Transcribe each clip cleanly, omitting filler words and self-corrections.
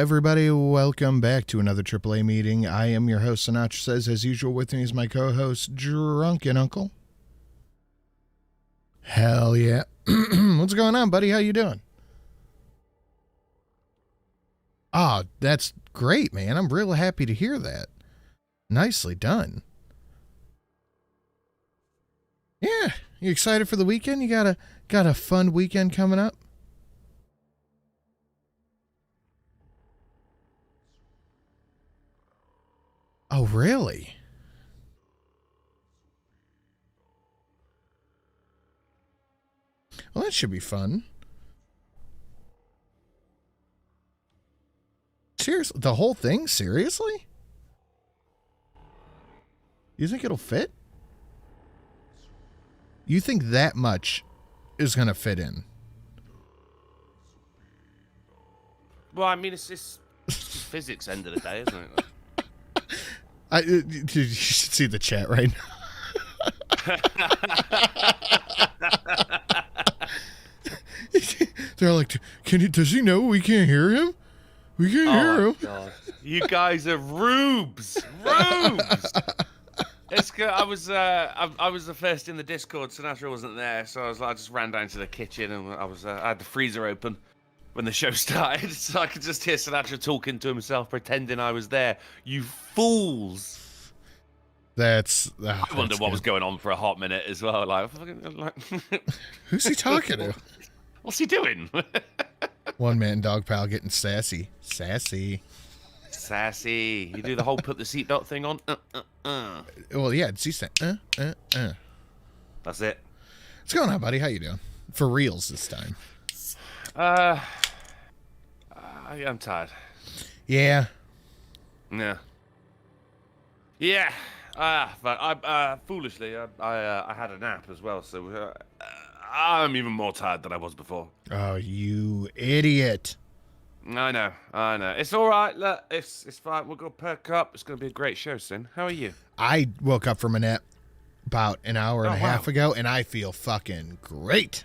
everybody. Welcome back to another AAA meeting. I am your host, Sinatra Says. As usual, with me is my co-host, Drunken Uncle. Hell yeah. What's going on, buddy? How you doing? Oh, that's great, man. I'm real happy to hear that. Nicely done. Yeah. You excited for the weekend? You got a fun weekend coming up? Oh, really? Well, that should be fun. Seriously? The whole thing? Seriously? You think it'll fit? You think that much is going to fit in? Well, I mean, it's just physics end of the day, isn't it? You should see the chat right now. They're like, does he know we can't hear him? We can't hear him. God. You guys are rubes. Rubes. It's good. I was the first in the Discord. Sinatra wasn't there, so I just ran down to the kitchen and I had the freezer open when the show started, so I could just hear Sinatra talking to himself, pretending I was there. You fools! I wonder what was going on for a hot minute as well. Like who's he talking to? What's he doing? One man dog pal getting sassy. Sassy. You do the whole put the seatbelt thing on. Well, yeah, it's saying That's it. What's going on, buddy? How you doing? For reals this time. I'm tired. Yeah. Yeah. But I foolishly I had a nap as well, so I'm even more tired than I was before. Oh, you idiot! I know. It's all right. Look, it's fine. We'll go perk up. It's gonna be a great show soon. How are you? I woke up from a nap about an hour and a half ago, and I feel fucking great.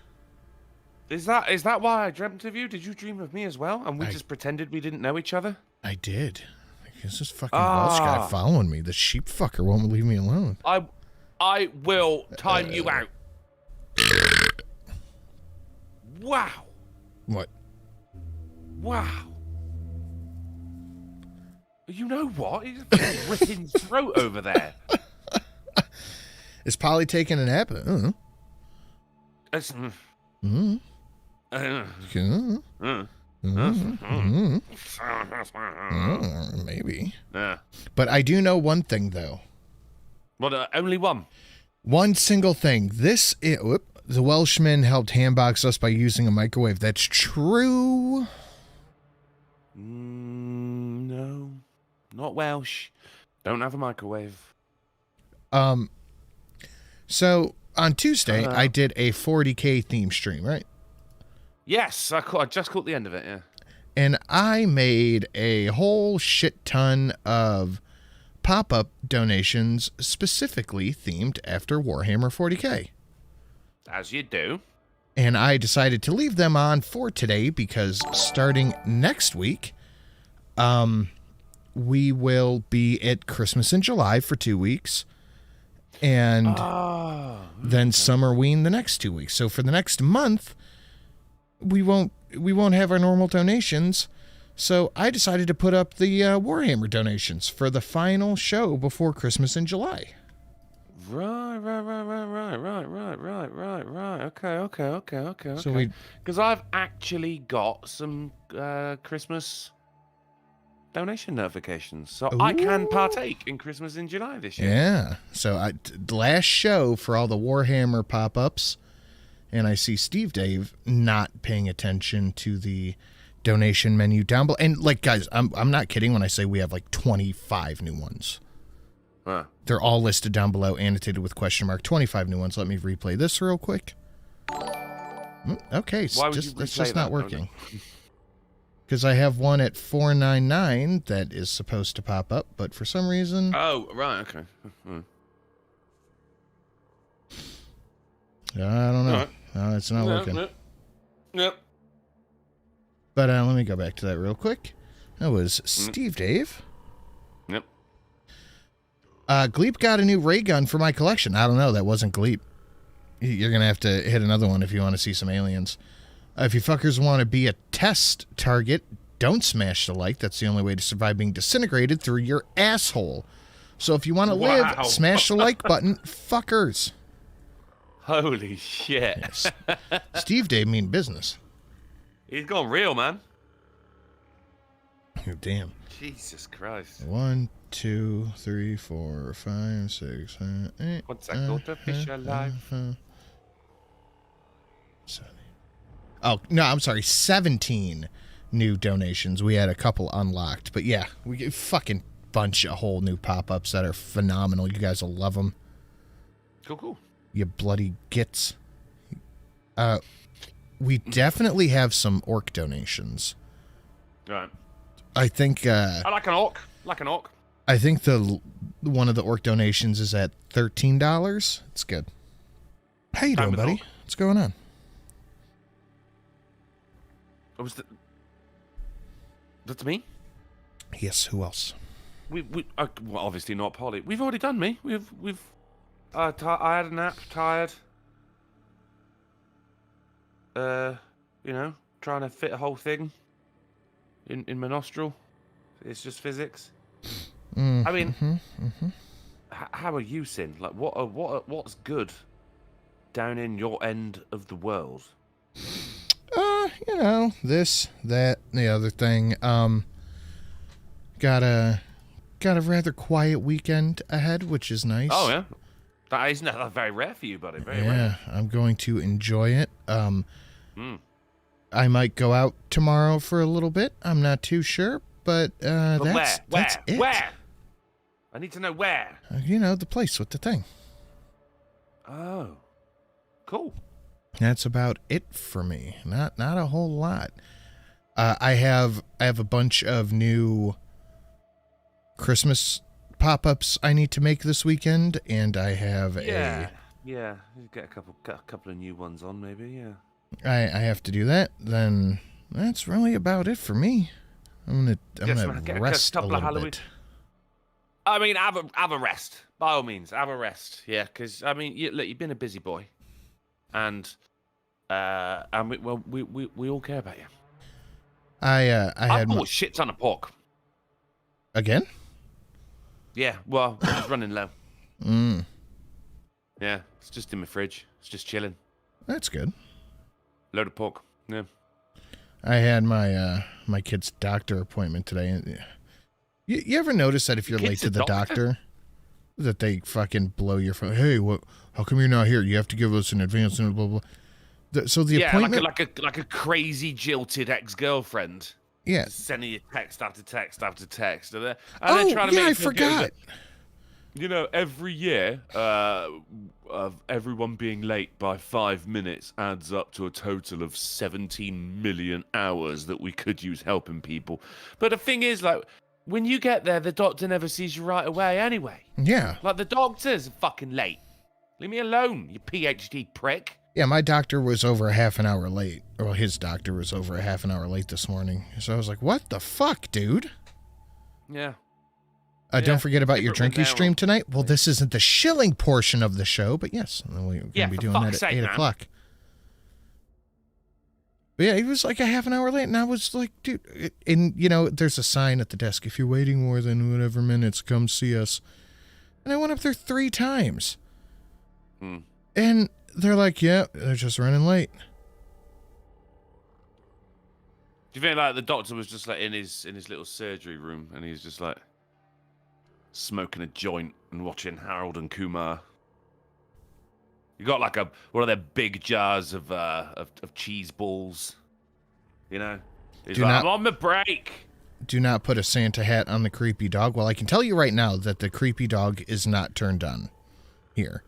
Is that why I dreamt of you? Did you dream of me as well? And we just pretended we didn't know each other? I did. Because this fucking Welsh guy following me. The sheep fucker won't leave me alone. I will time you out. Wow. What? Wow. You know what? He's ripping throat over there. Is Polly taking a nap? I don't know. It's... Maybe. Yeah. But I do know one thing, though. What? Only one? One single thing. The Welshman helped handbox us by using a microwave. That's true. No. Not Welsh. Don't have a microwave. So, on Tuesday, I did a 40K theme stream, right? Yes, I just caught the end of it, yeah. And I made a whole shit ton of pop-up donations specifically themed after Warhammer 40K. As you do. And I decided to leave them on for today because starting next week, we will be at Christmas in July for 2 weeks. And then Summerween the next 2 weeks. So for the next month, we won't have our normal donations. So I decided to put up the Warhammer donations for the final show before Christmas in July. Right. Okay. So because I've actually got some Christmas donation notifications, so I can partake in Christmas in July this year. Yeah. So last show for all the Warhammer pop-ups, and I see Steve Dave not paying attention to the donation menu down below. And like, guys, I'm not kidding when I say we have like 25 new ones. Huh. They're all listed down below, annotated with question mark. 25 new ones. Let me replay this real quick. Okay, it's just not working. Because I have one at 499 that is supposed to pop up, but for some reason... Oh, right, okay. I don't know. Right. No, it's not working. Yep. But let me go back to that real quick. That was Steve Dave. Yep. Gleep got a new ray gun for my collection. I don't know. That wasn't Gleep. You're going to have to hit another one if you want to see some aliens. If you fuckers want to be a test target, don't smash the like. That's the only way to survive being disintegrated through your asshole. So if you want to live, smash the like button, fuckers. Holy shit. Yes. Steve Dave mean business. He's gone real, man. Oh, damn. Jesus Christ. 1, 2, 3, 4, 5, 6, 7, 8. What's that called? The fish alive? 7. Oh, no, I'm sorry. 17 new donations. We had a couple unlocked. But yeah, we get fucking bunch of whole new pop-ups that are phenomenal. You guys will love them. Cool. You bloody gits. We definitely have some orc donations. Right. I think I like an orc. I think the one of the orc donations is at $13. It's good. How you doing, buddy? What's going on? What was that's me? Yes, who else? Well, obviously not Polly. We've already done me. I had a nap, tired. Trying to fit a whole thing in my nostril. It's just physics. I mean, how are you, Sin? Like, what's good down in your end of the world? This, that, the other thing. Got a rather quiet weekend ahead, which is nice. Oh yeah, that is not very rare for you, buddy. Very rare. Yeah, I'm going to enjoy it. I might go out tomorrow for a little bit. I'm not too sure, but that's it. Where? I need to know where. The place with the thing. Oh, cool. That's about it for me. Not a whole lot. I have a bunch of new Christmas pop-ups I need to make this weekend, and I have yeah. You get a couple of new ones on, maybe. Yeah. I have to do that. Then that's really about it for me. I'm gonna rest a little bit. I mean, have a rest. By all means, have a rest. Yeah, because I mean, you've been a busy boy, and we all care about you. I had bought a shit ton of pork. Again? Yeah. Well, it's running low. Yeah, it's just in my fridge. It's just chilling. That's good. Load of pork. Yeah. I had my kid's doctor appointment today. You ever notice that if you're late to the doctor, that they fucking blow your phone? Hey, how come you're not here? You have to give us an advance and blah blah. So the appointment, like a crazy jilted ex-girlfriend. Yeah, sending you text after text after text, and they're trying to make I forgot. Every year, of everyone being late by 5 minutes adds up to a total of 17 million hours that we could use helping people. But the thing is, like, when you get there, the doctor never sees you right away anyway. Yeah. Like, the doctor's fucking late. Leave me alone, you PhD prick. Yeah, my doctor was over a half an hour late. Well, his doctor was over a half an hour late this morning. So I was like, what the fuck, dude? Yeah. Don't forget about your drinking stream tonight. Well, this isn't the shilling portion of the show, but yes, we're going to be doing that at 8 o'clock. But yeah, he was like a half an hour late, and I was like, dude, and there's a sign at the desk. If you're waiting more than whatever minutes, come see us. And I went up there 3 times. And they're like, yeah, they're just running late. Do you think like the doctor was just like in his little surgery room, and he's just like smoking a joint and watching Harold and Kumar? You got like one of their big jars of cheese balls, He's like, I'm on the break. Do not put a Santa hat on the creepy dog. Well, I can tell you right now that the creepy dog is not turned on here.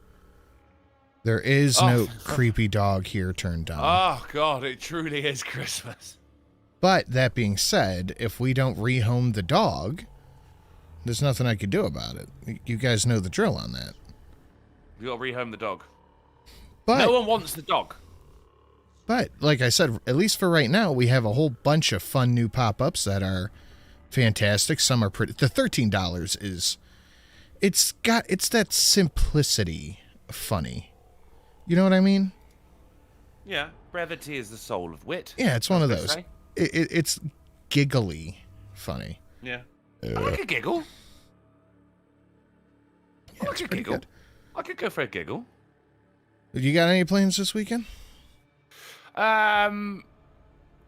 There is no creepy dog here turned on. Oh, God, it truly is Christmas. But that being said, if we don't rehome the dog, there's nothing I could do about it. You guys know the drill on that. We got to rehome the dog. But no one wants the dog. But, like I said, at least for right now, we have a whole bunch of fun new pop-ups that are fantastic. Some are pretty. The $13 is, it's that simplicity funny. You know what I mean? Yeah, brevity is the soul of wit. Yeah, it's one of those. It's giggly funny. Yeah. I like a giggle. Yeah, I like a giggle. Good. I could go for a giggle. You got any plans this weekend? Well,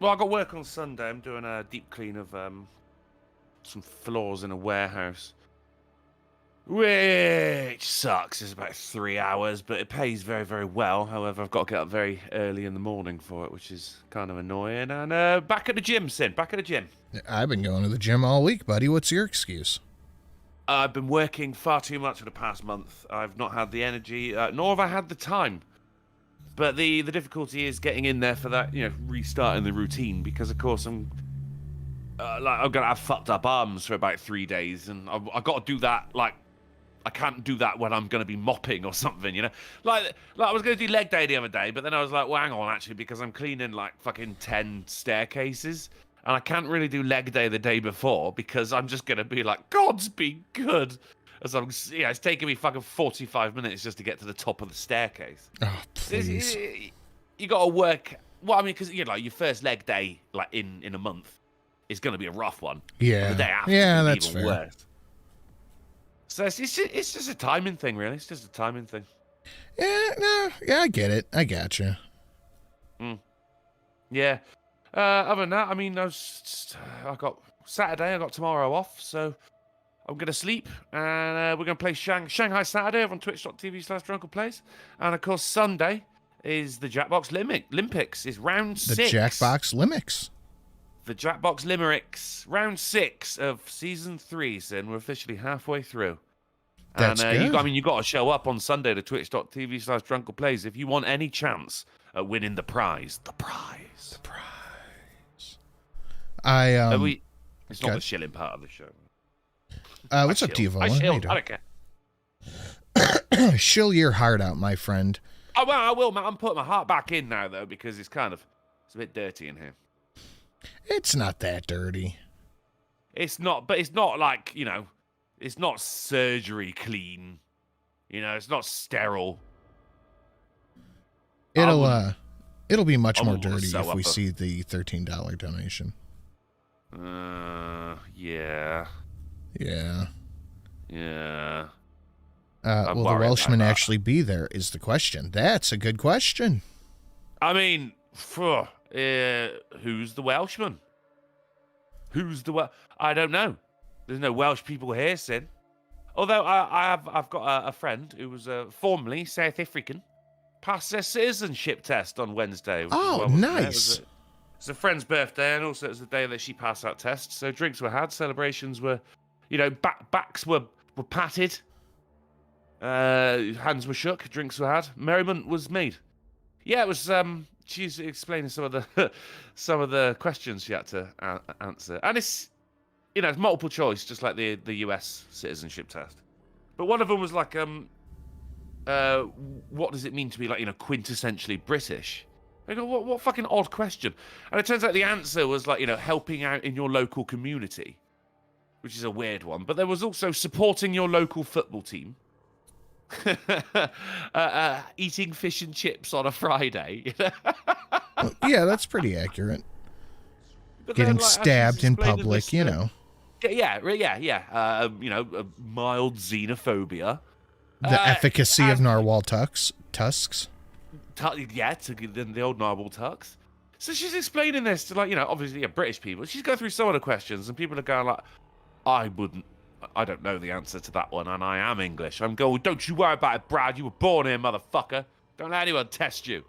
I got work on Sunday. I'm doing a deep clean of some floors in a warehouse, which sucks. It's about 3 hours, but it pays very, very well. However, I've got to get up very early in the morning for it, which is kind of annoying. And back at the gym, Sin. Back at the gym. I've been going to the gym all week, buddy. What's your excuse? I've been working far too much for the past month. I've not had the energy, nor have I had the time. But the difficulty is getting in there for that, restarting the routine, because of course I'm gonna have fucked up arms for about 3 days, and I've got to do that. Like, I can't do that when I'm gonna be mopping or something, Like I was gonna do leg day the other day, but then I was like, well, hang on, actually, because I'm cleaning like fucking 10 staircases. And I can't really do leg day the day before because I'm just going to be like, God's be good. As it's taking me fucking 45 minutes just to get to the top of the staircase. Oh, please. You got to work. Well, I mean, because, your first leg day, like, in a month is going to be a rough one. Yeah. The day after that's even fair. Worse. So it's just a timing thing, really. It's just a timing thing. Yeah, I get it. I gotcha. Yeah. Other than that, I mean, I got Saturday, I got tomorrow off, so I'm going to sleep, and we're going to play Shanghai Saturday over on twitch.tv/drunkleplays. And of course, Sunday is the Jackbox Olympics, is round 6. The Jackbox Limericks. The Jackbox Limericks, round 6 of season 3, Sin. We're officially halfway through. That's good. You got to show up on Sunday to twitch.tv/drunkleplays if you want any chance at winning the prize. The prize. It's not the shilling part of the show. What's up, Diva? I don't care. Shill your heart out, my friend. Oh, well, I will, man. I'm putting my heart back in now, though, because it's a bit dirty in here. It's not that dirty. It's not, but it's not like, it's not surgery clean. It's not sterile. It'll be much more dirty if we see the $13 donation. Yeah. Yeah. Yeah. Will the Welshman actually be there is the question. That's a good question. I mean, who's the Welshman? I don't know. There's no Welsh people here, Sin. Although I've got a friend who was formerly South African, passed their citizenship test on Wednesday. Oh, nice. It's a friend's birthday, and also it was the day that she passed that test. So drinks were had, celebrations were, backs were patted, hands were shook, drinks were had, merriment was made. Yeah, it was. She's explaining some of the questions she had to answer, and it's multiple choice, just like the US citizenship test. But one of them was like, what does it mean to be like quintessentially British? I go, what fucking odd question. And it turns out the answer was like, helping out in your local community, which is a weird one. But there was also supporting your local football team, eating fish and chips on a Friday. Yeah, that's pretty accurate. But getting then, stabbed in public, Yeah. A mild xenophobia. The efficacy of narwhal tusks. The old narwhal tucks. So she's explaining this to obviously British people. She's going through some of the questions, and people are going like, I don't know the answer to that one, and I am English. I'm going, don't you worry about it, Brad. You were born here, motherfucker. Don't let anyone test you.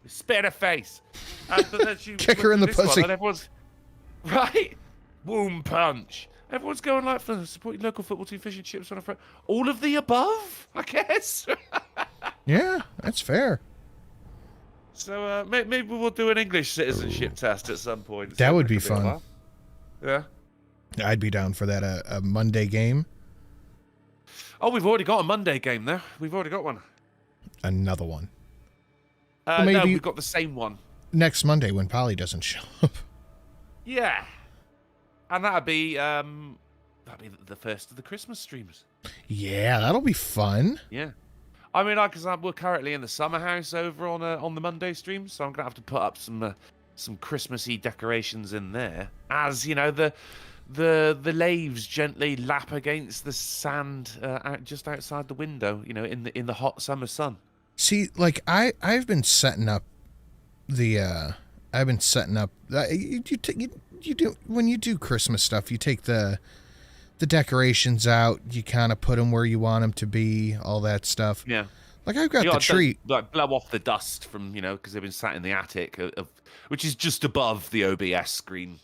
Spit in her face. And then she kick her in the pussy. And everyone's right. Boom punch. Everyone's going like for supporting local football team, fish and chips on a front. All of the above, I guess. Yeah, that's fair. So maybe we'll do an English citizenship test at some point. That would be fun. Yeah. I'd be down for that. A Monday game. Oh, we've already got a Monday game there. We've already got one. Another one. Well, maybe no, we've got the same one. Next Monday when Polly doesn't show up. Yeah. And that'd be the first of the Christmas streams. Yeah, that'll be fun. Yeah. I mean, because we're currently in the summer house over on the Monday stream, so I'm gonna have to put up some Christmassy decorations in there. As you know, the leaves gently lap against the sand just outside the window. You know, in the hot summer sun. See, like I've been setting up the you do when you do Christmas stuff, you take the decorations out, you kind of put them where you want them to be, all that stuff. Yeah. Like I've got the tree. Like blow off the dust from, because they've been sat in the attic, which is just above the OBS screen.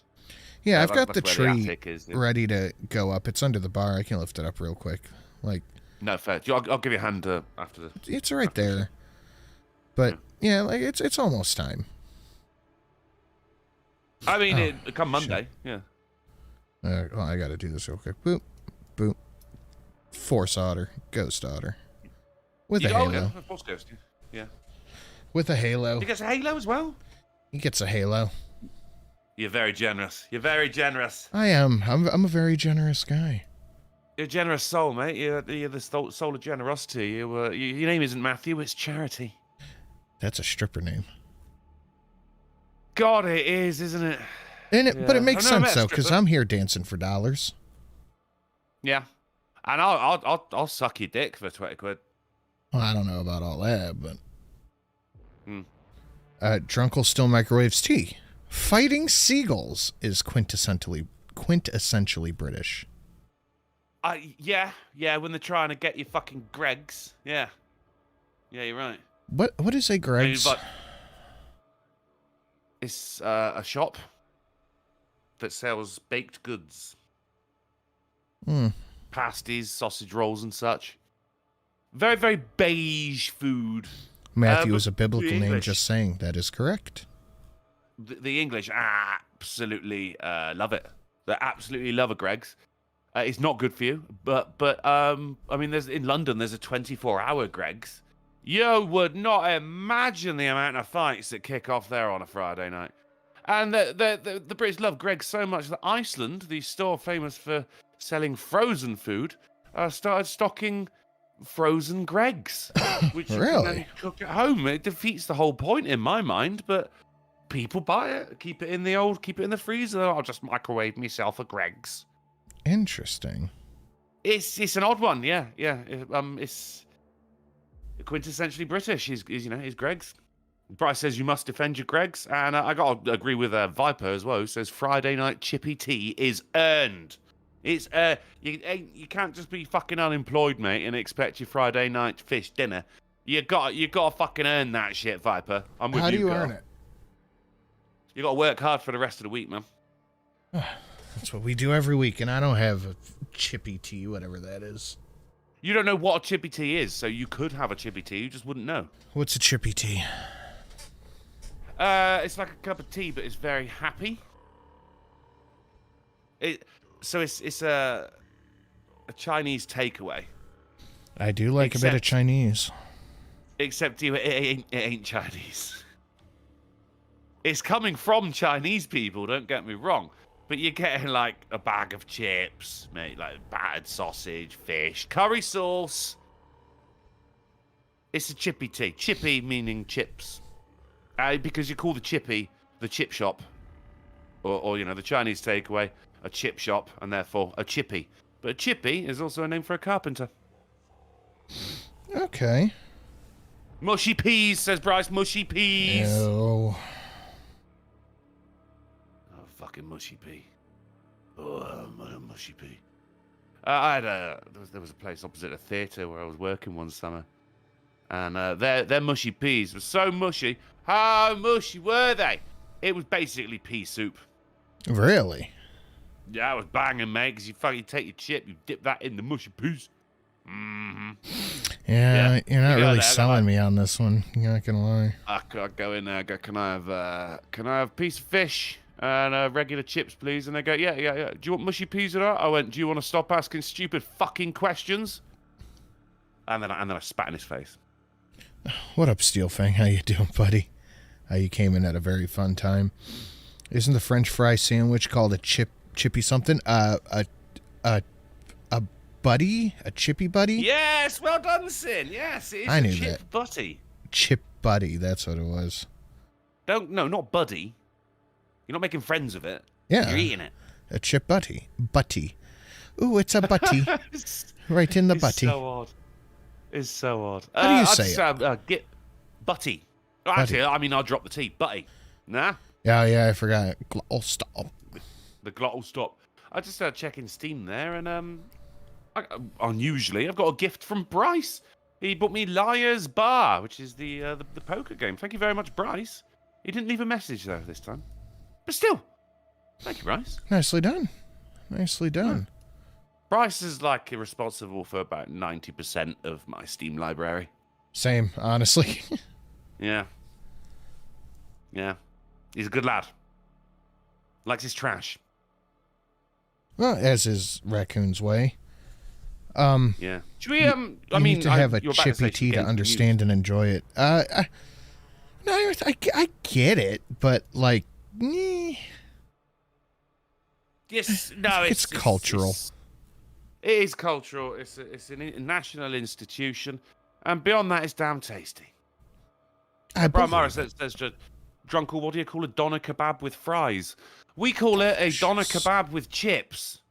Yeah, I've got the tree ready to go up. It's under the bar. I can lift it up real quick. Like, no, fair. I'll give you a hand after the... It's right there. But, yeah, like it's almost time. I mean, it come Monday, shit. Yeah. Well, I got to do this real quick. Boop, boop. Force otter, ghost otter. With a halo. Yeah, Force ghost, yeah. With a halo. He gets a halo as well? He gets a halo. You're very generous. You're very generous. I am. I'm a very generous guy. You're a generous soul, mate. You're the soul of generosity. Your name isn't Matthew, it's Charity. That's a stripper name. God, it is, isn't it? And but it makes sense though, because I'm here dancing for dollars. Yeah, and I'll suck your dick for 20 quid. Well, I don't know about all that, but. Drunkle still microwaves tea. Fighting seagulls is quintessentially British. Yeah. When they're trying to get you fucking Greggs. Yeah, you're right. What is a Greggs? It's a shop that sells baked goods. Pasties, sausage rolls and such. Very, very beige food. Matthew is a biblical name, just saying. That is correct. The English absolutely love it. They absolutely love a Greggs. It's not good for you, but I mean, in London, there's a 24-hour Greggs. You would not imagine the amount of fights that kick off there on a Friday night. And the Brits love Greggs so much that Iceland, the store famous for selling frozen food, started stocking frozen Greggs, which really? you can then cook at home. It defeats the whole point in my mind, but people buy it. Keep it in the freezer. I'll just microwave myself a Greggs. Interesting. It's an odd one, yeah. It's quintessentially British. Is Greggs. Bryce says you must defend your Greggs, and I got to agree with Viper as well, who says Friday night chippy tea is earned. It's you can't just be fucking unemployed, mate, and expect your Friday night fish dinner. You got to fucking earn that shit, Viper. I'm with you. How do you girl. earn it? You got to work hard for the rest of the week, man. That's what we do every week, and I don't have a chippy tea, whatever that is. You don't know what a chippy tea is, so you could have a chippy tea. You just wouldn't know. What's a chippy tea? It's like a cup of tea, but it's very happy. It's a Chinese takeaway. I do like a bit of Chinese. Except it ain't Chinese. It's coming from Chinese people, don't get me wrong. But you're getting like a bag of chips, mate, like battered sausage, fish, curry sauce. It's a chippy tea. Chippy meaning chips. Because you call the chippy the chip shop. Or the Chinese takeaway, a chip shop, and therefore a chippy. But a chippy is also a name for a carpenter. Okay. Mushy peas, says Bryce. Mushy peas. No. Oh, fucking mushy pea. Oh, mushy pea. There was a place opposite a theatre where I was working one summer. And their mushy peas were so mushy. How mushy were they? It was basically pea soup. Really? Yeah, it was banging, mate, because you take your chip, you dip that in the mushy peas. Mm-hmm. Yeah, you're not really selling me on this one. You're not gonna lie. I go in there. I go, can I have a piece of fish and regular chips, please? And they go, yeah. Do you want mushy peas or not? I went, do you want to stop asking stupid fucking questions? And then I spat in his face. What up, Steelfang? How you doing, buddy? You came in at a very fun time. Isn't the French fry sandwich called a Chippy something. A buddy, a Chippy buddy. Yes, well done, Sin. Yes, it is I knew Chip that. Buddy. Chip buddy. That's what it was. No, not buddy. You're not making friends with it. Yeah. You're eating it. A chip buddy. Butty. Ooh, it's a butty. Right in the butty. It's so odd. It's so odd. How do you say it? Get butty. Oh, actually, I mean, I'll drop the T. Butty. Nah? Yeah, I forgot. Oh, stop. The glottal stop. I just started checking Steam there, and unusually, I've got a gift from Bryce. He bought me Liar's Bar, which is the poker game. Thank you very much, Bryce. He didn't leave a message though this time, but still, thank you, Bryce. Nicely done. Nicely done. Yeah. Bryce is like responsible for about 90% of my Steam library. Same, honestly. Yeah. He's a good lad. Likes his trash. Well, as is Raccoon's way. Yeah. Should we, you need to have a Chippy tea to understand and enjoy it. No, I get it, but like, yes, no, it's cultural. It is cultural. It's a national institution, and beyond that, it's damn tasty. Brian Morris says just Drunkle. What do you call a doner kebab with fries? We call it a doner kebab with chips.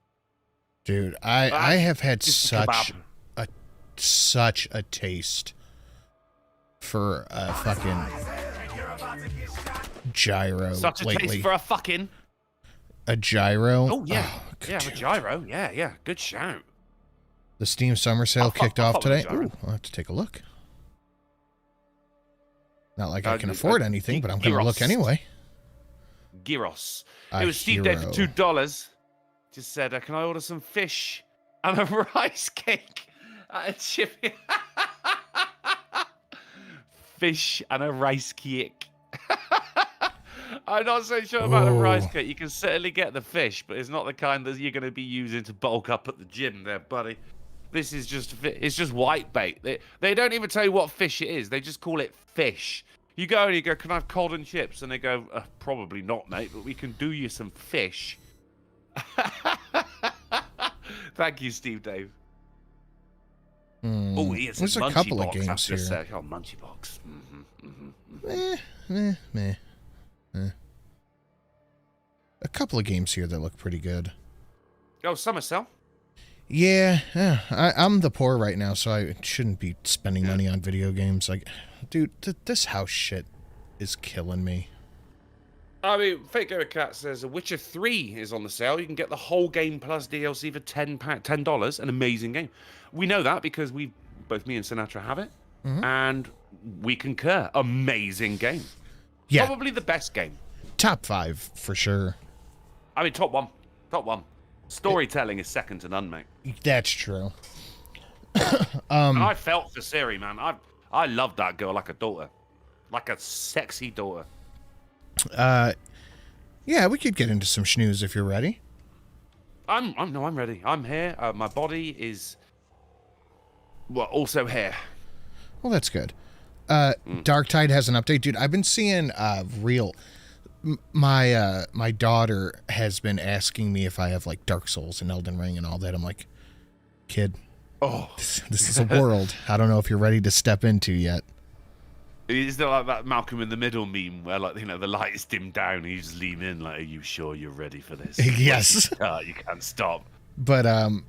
Dude, I have had such a taste for a fucking gyro Such a lately. taste for a fucking... A gyro? Oh, yeah. Dude. A gyro. Yeah. Good shout. The Steam Summer Sale kicked off today. Gyro. Ooh, I'll have to take a look. Not like I can afford anything, but I'm going to look anyway. Gyros. It was Steve Day for $2. Just said, can I order some fish and a rice cake at a Chippy? Fish and a rice cake. I'm not so sure about the rice cake. You can certainly get the fish, but it's not the kind that you're going to be using to bulk up at the gym there, buddy. This is it's just white bait. They don't even tell you what fish it is. They just call it fish. You go and you go, can I have cod and chips? And they go, probably not, mate, but we can do you some fish. Thank you, Steve Dave. Oh, he is. There's a couple of games here. Oh, Munchie Box. Meh. A couple of games here that look pretty good. Oh, Summer Sale? Yeah. I'm the poor right now, so I shouldn't be spending money on video games. Like, dude, this house shit is killing me. I mean, Fake Gamer Cat says Witcher 3 is on the sale. You can get the whole game plus DLC for $10. An amazing game. We know that because both me and Sinatra have it, and we concur. Amazing game. Yeah. Probably the best game. Top 5 for sure. I mean, top one. Storytelling is second to none, mate. That's true. And I felt for Siri, man. I loved that girl like a daughter, like a sexy daughter. Yeah, we could get into some schnews if you're ready. I'm ready. I'm here. My body is, also here. Well, that's good. Dark Tide has an update, dude. I've been seeing my daughter has been asking me if I have like Dark Souls and Elden Ring and all that. I'm like, kid, this is a world I don't know if you're ready to step into yet. Is there like that Malcolm in the Middle meme where, like, the light is dimmed down and you just lean in, like, are you sure you're ready for this? Yes. You can't stop. But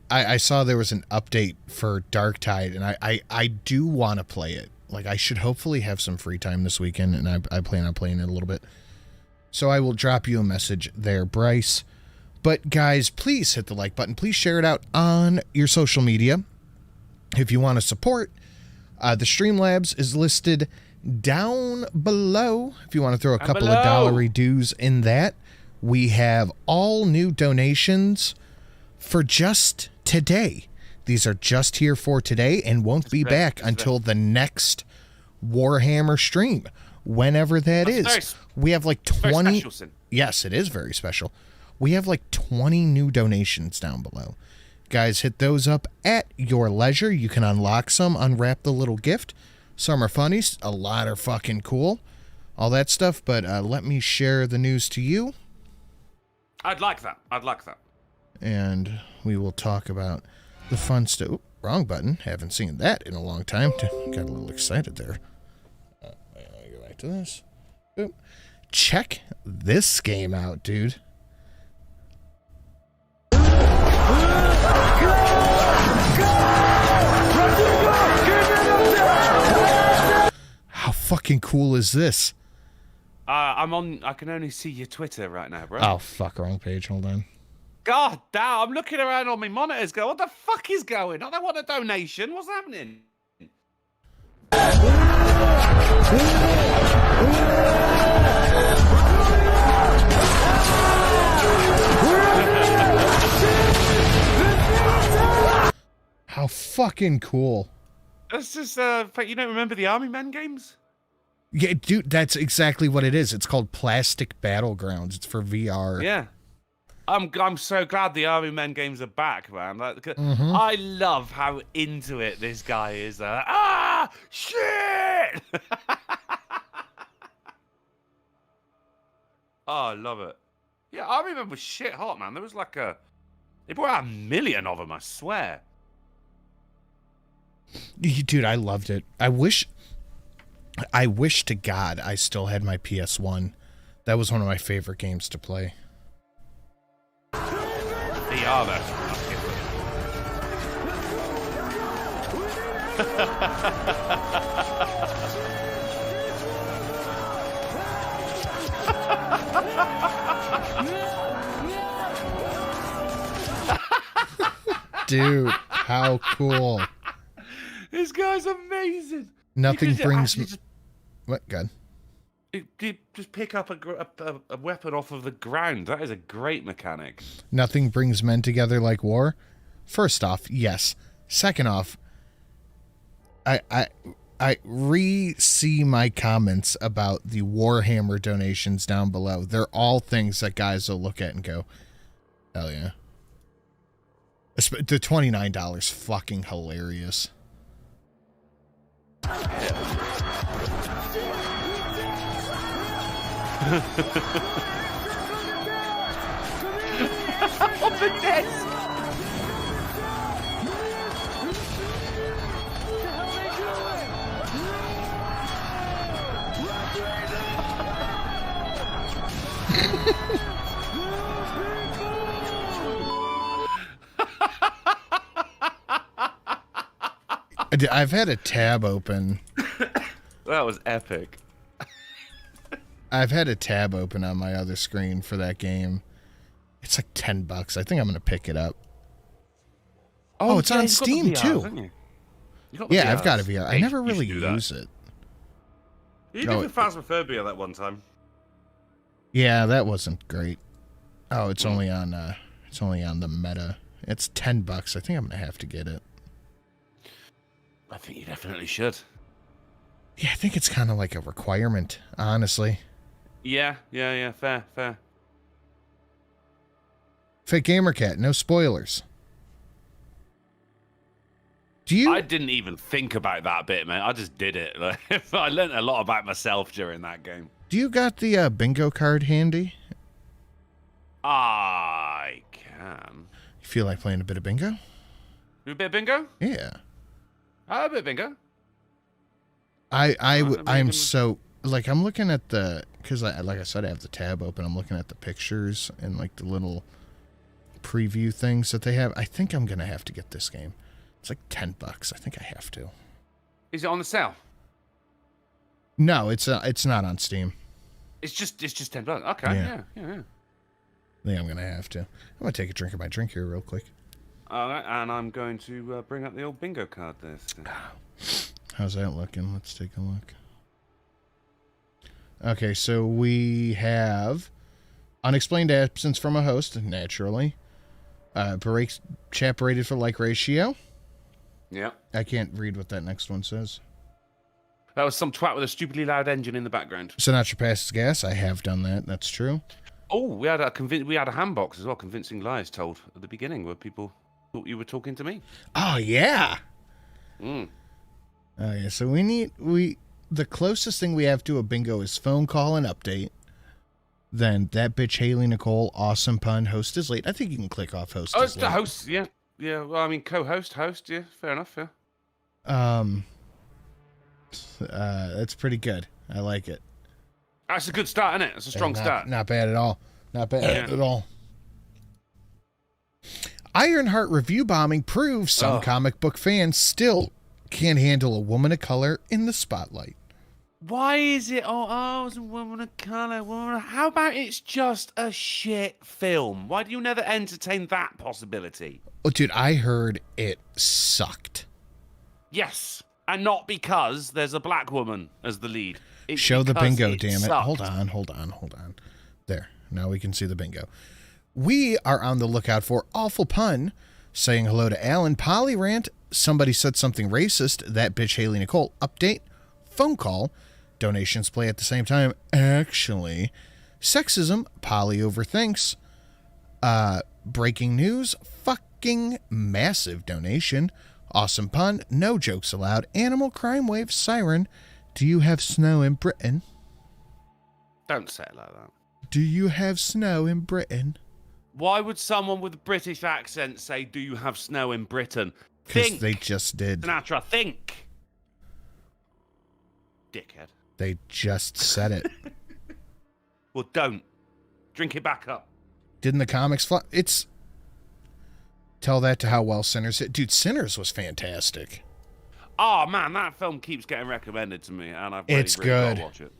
I saw there was an update for Dark Tide, and I do want to play it. Like, I should hopefully have some free time this weekend, and I plan on playing it a little bit. So I will drop you a message there, Bryce. But guys, please hit the like button. Please share it out on your social media. If you want to support, the Streamlabs is listed down below. If you want to throw a couple of dollary dues in that, we have all new donations for just today. These are just here for today and won't be back until the next Warhammer stream, whenever that is. We have like 20. Yes, it is very special. We have like 20 new donations down below. Guys, hit those up at your leisure. You can unlock some, unwrap the little gift. Some are funny, a lot are fucking cool, all that stuff. But let me share the news to you. I'd like that. and we will talk about the fun stuff. Oop, wrong button. Haven't seen that in a long time. Got a little excited there. Let me go back to this. Oop. Check this game out, dude. How fucking cool is this? I can only see your Twitter right now, bro. Oh, fuck. Wrong page. Hold on. God damn, I'm looking around on my monitors going, what the fuck is going on? I want a donation. What's happening? How fucking cool. That's just, in fact, you don't remember the Army Men games? Yeah, dude, that's exactly what it is. It's called Plastic Battlegrounds. It's for VR. Yeah. I'm so glad the Army Men games are back, man. I love how into it this guy is. Shit! Oh, I love it. Yeah, Army Men was shit hot, man. There was like they brought out 1 million of them, I swear. Dude, I loved it. I wish to God I still had my PS1. That was one of my favorite games to play. VR, that's Dude, how cool. This guy's amazing. Nothing brings me... What? God. Just pick up a weapon off of the ground. That is a great mechanic. Nothing brings men together like war? First off, yes. Second off, I re-see my comments about the Warhammer donations down below. They're all things that guys will look at and go, hell yeah. The $29 fucking hilarious. On the desk. I've had a tab open. That was epic. I've had a tab open on my other screen for that game. It's like $10. I think I'm going to pick it up. Oh, it's on Steam too. Yeah, I've got a VR. I never really use it. You did with Phasmophobia that one time. Yeah, that wasn't great. Oh, it's only on the Meta. It's $10. I think I'm going to have to get it. I think you definitely should. Yeah, I think it's kind of like a requirement, honestly. Yeah, fair. Fake Gamer Cat, no spoilers. I didn't even think about that bit, man. I just did it. I learned a lot about myself during that game. Do you got the bingo card handy? I can. You feel like playing a bit of bingo? Do a bit of bingo? Yeah. A bit of bingo. I'm so, like, I'm looking at because like I said, I have the tab open. I'm looking at the pictures and like the little preview things that they have. I think I'm going to have to get this game. It's like $10. I think I have to. Is it on the sale? No, it's not on Steam. It's just $10. Okay, yeah. I think I'm going to have to. I'm going to take a drink of my drink here real quick. All right, and I'm going to bring up the old bingo card there. How's that looking? Let's take a look. Okay, so we have unexplained absence from a host, naturally. Chat berated for like ratio. Yeah. I can't read what that next one says. That was some twat with a stupidly loud engine in the background. Sinatra passes gas. I have done that. That's true. Oh, we had a handbox as well, convincing lies told at the beginning, where people thought you were talking to me. Oh yeah. Oh yeah. So the closest thing we have to a bingo is phone call and update. Then that bitch Haley Nicole, awesome pun, host is late. I think you can click off host Oh, is it's late. the host, yeah. Yeah, well, I mean, co-host, host, yeah, fair enough, yeah. That's pretty good. I like it. That's a good start, isn't it? It's a strong start. Not bad at all. Not bad at all. Ironheart review bombing proves some comic book fans still can't handle a woman of color in the spotlight. Why is it, it's a woman of color, how about it's just a shit film? Why do you never entertain that possibility? Oh, dude, I heard it sucked. Yes, and not because there's a black woman as the lead. It's Show the bingo, damn it. Sucked. Hold on. There, now we can see the bingo. We are on the lookout for awful pun, saying hello to Alan, Polyrant, somebody said something racist, that bitch Haley Nicole, update, phone call, donations play at the same time, actually, sexism, Polly overthinks, breaking news, fucking massive donation, awesome pun, no jokes allowed, animal crime wave, siren, do you have snow in Britain? Don't say it like that. Do you have snow in Britain? Why would someone with a British accent say, do you have snow in Britain? Because they just did. Sinatra, think. Dickhead. They just said it. Well, don't. Drink it back up. Didn't the comics fly? It's... Tell that to how well Sinners hit. Dude, Sinners was fantastic. Oh, man, that film keeps getting recommended to me, and I've really, it's really good. got to watch it.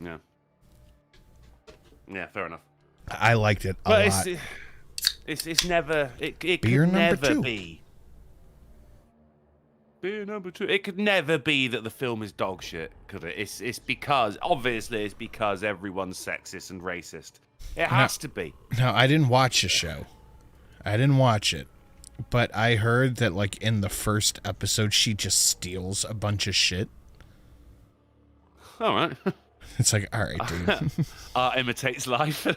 Yeah. Yeah, fair enough. I liked it a lot. It's never... It Beer could number never 2. be. Beer number 2. It could never be that the film is dog shit, could it? It's because... Obviously, it's because everyone's sexist and racist. It has to be. No, I didn't watch the show. I didn't watch it. But I heard that, like, in the first episode, she just steals a bunch of shit. All right. It's like, all right, dude. Art imitates life.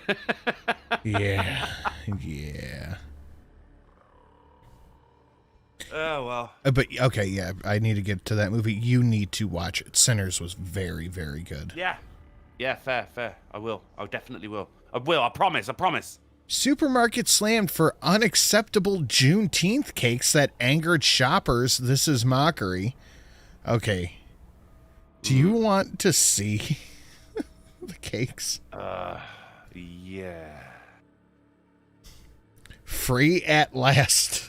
Yeah. Oh, well. But, okay, yeah, I need to get to that movie. You need to watch it. Sinners was very, very good. Yeah. Yeah, fair. I will. I definitely will. I promise. Supermarket slammed for unacceptable Juneteenth cakes that angered shoppers. This is mockery. Okay. Do you want to see the cakes? Yeah. Free at last.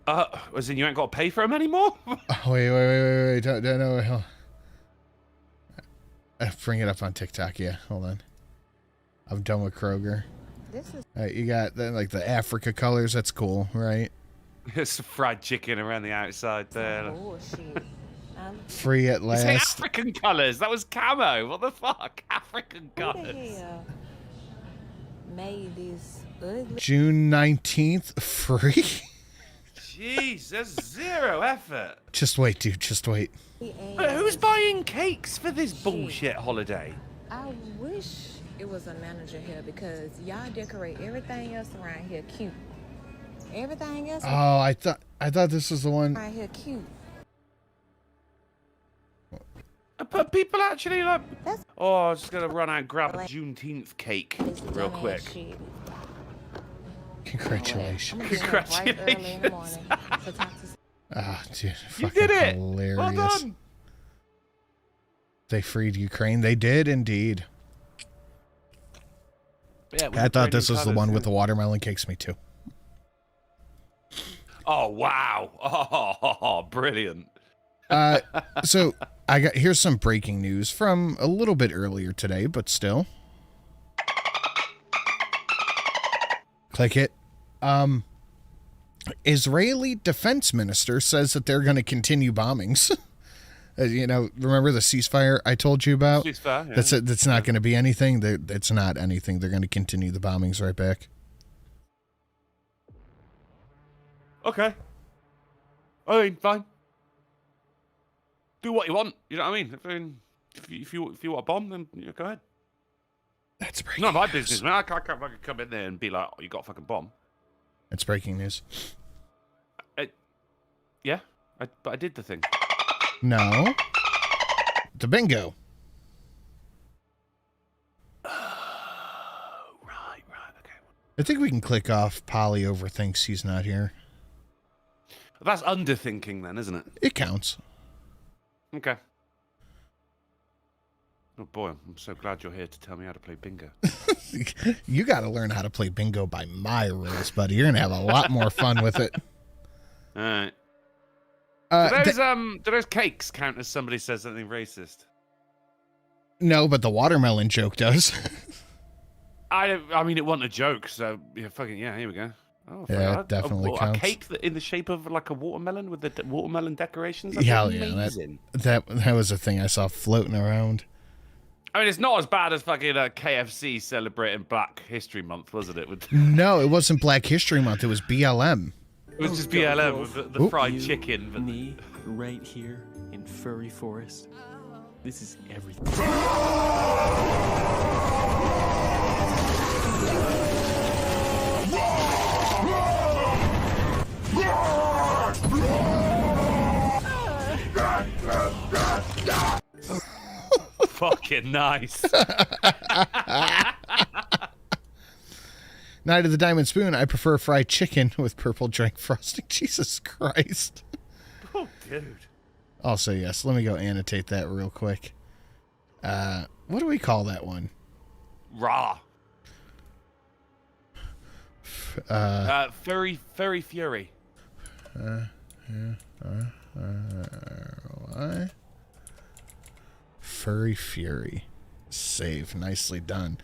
As in you ain't got to pay for them anymore? Wait. Don't know. Bring it up on TikTok. Yeah, hold on. I'm done with Kroger. You got like the Africa colors. That's cool, right? It's fried chicken around the outside there. Free at last. You say African colours. That was camo. What the fuck? African colours. Made this ugly. June 19th, free? Jeez, there's zero effort. Just wait, dude. Just wait. But who's buying cakes for this bullshit holiday? I wish it was a manager here because y'all decorate everything else around here cute. Everything else Oh, I thought this was the one. around here cute. But people actually like... Oh, I was just going to run out and grab a Juneteenth cake real quick. Congratulations. Congratulations. Ah, dude, You fucking did it. hilarious. Well done. They freed Ukraine. They did indeed. Yeah, I thought this was the one with the watermelon cakes. Me too. Oh, wow. Oh, brilliant. So here's some breaking news from a little bit earlier today, but still. Click it. Israeli defense minister says that they're going to continue bombings. Remember the ceasefire I told you about? Ceasefire, yeah. That's not going to be anything. It's not anything. They're going to continue the bombings right back. Okay. I mean, fine. Do what you want. You know what I mean? If you want a bomb, then go ahead. That's breaking None of my news. business, man. I can't fucking come in there and be like, oh, you got a fucking bomb. It's breaking news. Yeah, but I did the thing. No. the bingo. Right, okay. I think we can click off Polly overthinks he's not here. That's underthinking then, isn't it? It counts. Okay. Oh boy, I'm so glad you're here to tell me how to play bingo. You got to learn how to play bingo by my rules, buddy. You're going to have a lot more fun with it. All right. Do those cakes count as somebody says something racist? No, but the watermelon joke does. I mean, it wasn't a joke, so yeah, here we go. Oh, yeah, it definitely counts. A cake in the shape of like a watermelon with the watermelon decorations. That's amazing. That was a thing I saw floating around. I mean, it's not as bad as fucking KFC celebrating Black History Month, wasn't it? No, it wasn't Black History Month. It was BLM. It was just BLM with the fried chicken. But... Me, right here in Furry Forest. This is everything. Fucking nice. Night of the Diamond Spoon. I prefer fried chicken with purple drink frosting. Jesus Christ. Oh, dude. Also, yes. Let me go annotate that real quick. What do we call that one? Raw. Furry Fury. What? Furry Fury. Save. Nicely done.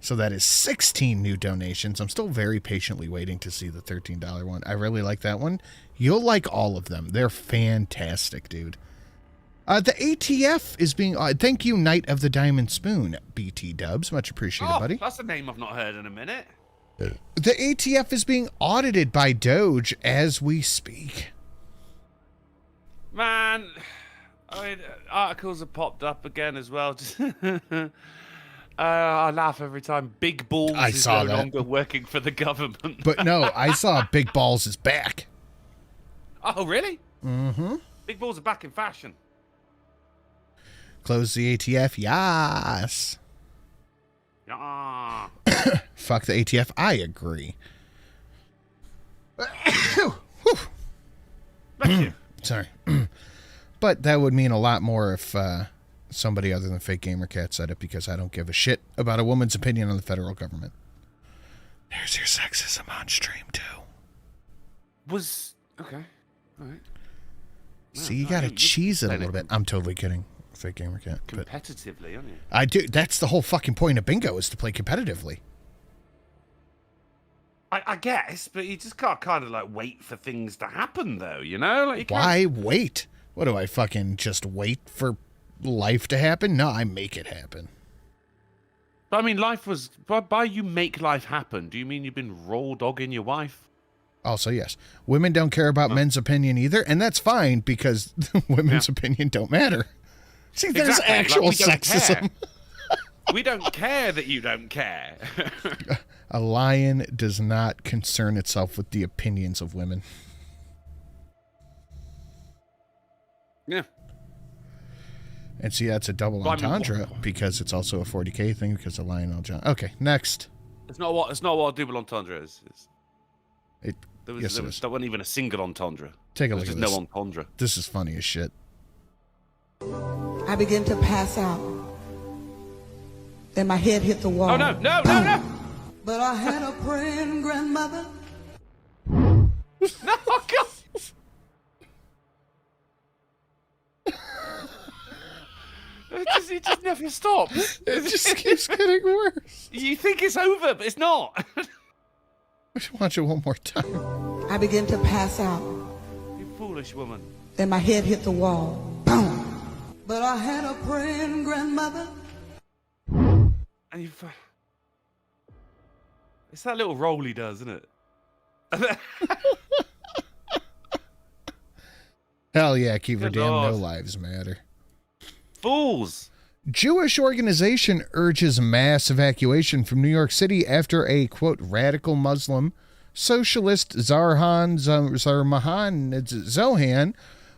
So that is 16 new donations. I'm still very patiently waiting to see the $13 one. I really like that one. You'll like all of them. They're fantastic, dude. The ATF is being... thank you, Knight of the Diamond Spoon, BT Dubs. Much appreciated, buddy. That's a name I've not heard in a minute. The ATF is being audited by Doge as we speak. Man, I mean, articles have popped up again as well. I laugh every time Big Balls is no longer working for the government. But no, I saw Big Balls is back. Oh, really? Mm-hmm. Big Balls are back in fashion. Close the ATF, yes. Yeah. Fuck the ATF, I agree. Sorry. But that would mean a lot more if somebody other than Fake Gamer Cat said it, because I don't give a shit about a woman's opinion on the federal government. There's your sexism on stream, too. Okay. All right. See, you gotta cheese it a little bit. I'm totally kidding. Fake Gamer Cat. Competitively, aren't you? I do. That's the whole fucking point of bingo, is to play competitively. I guess, but you just can't kind of like wait for things to happen, though, you know? Like, why wait? What do I fucking just wait for life to happen? No, I make it happen. But I mean, by you make life happen, do you mean you've been raw dogging your wife? Also, yes. Women don't care about men's opinion either, and that's fine, because women's opinion don't matter. See, there's actual sexism. We don't care that you don't care. A lion does not concern itself with the opinions of women. Yeah. And see, that's a double entendre, because it's also a 40K thing, because of Lionel John. Okay, next. It's not what a double entendre is. There wasn't even a single entendre. Take a look at this. No entendre. This is funny as shit. I began to pass out. Then my head hit the wall. Oh, no. But I had a praying grandmother. No, God. It just never stops. It just keeps getting worse. You think it's over, but it's not. I should watch it one more time. I began to pass out. You foolish woman. Then my head hit the wall. Boom. But I had a praying grandmother. And you... It's that little roll he does, isn't it? Hell yeah, keep her damn no lives matter. Fools! Jewish organization urges mass evacuation from New York City after a, quote, radical Muslim, socialist Zarhan Zohan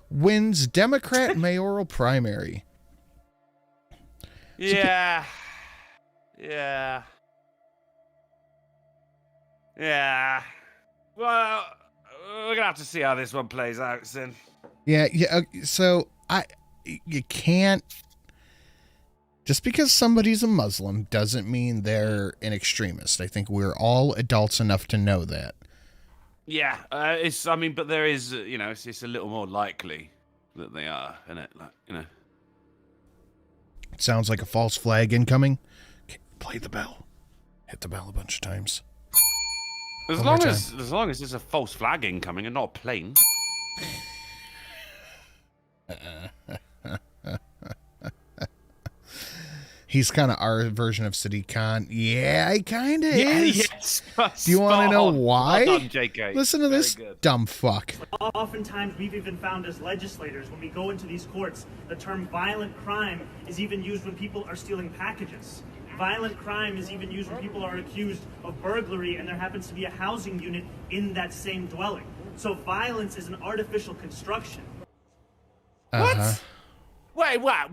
wins Democrat mayoral primary. Yeah. Yeah. Yeah. Well, we're going to have to see how this one plays out, Sin. Yeah. So you can't. Just because somebody's a Muslim doesn't mean they're an extremist. I think we're all adults enough to know that. Yeah, but there is, it's a little more likely that they are, isn't it? Like, It sounds like a false flag incoming. Okay, play the bell. Hit the bell a bunch of times. As long as there's a false flag incoming and not a plane. He's kind of our version of Sadiq Khan. Yeah, he kind of is. Yes. Do you want to know why? Well done, JK. Listen to this dumb fuck. Oftentimes, we've even found as legislators, when we go into these courts, the term violent crime is even used when people are stealing packages. Violent crime is even used when people are accused of burglary and there happens to be a housing unit in that same dwelling. So violence is an artificial construction. What? Wait, whoa.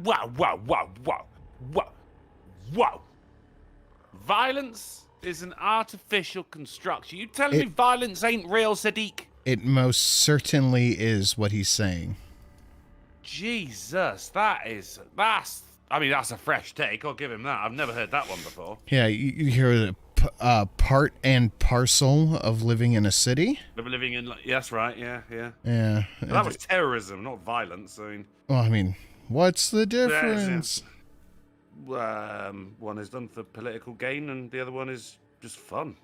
Violence is an artificial construction. You telling me violence ain't real, Sadiq? It most certainly is what he's saying. Jesus, that's a fresh take. I'll give him that. I've never heard that one before. Yeah, you hear the part and parcel of living in a city? Living in, that's right, yeah. Yeah. That was terrorism, not violence. Well, I mean, what's the difference? One is done for political gain and the other one is just fun.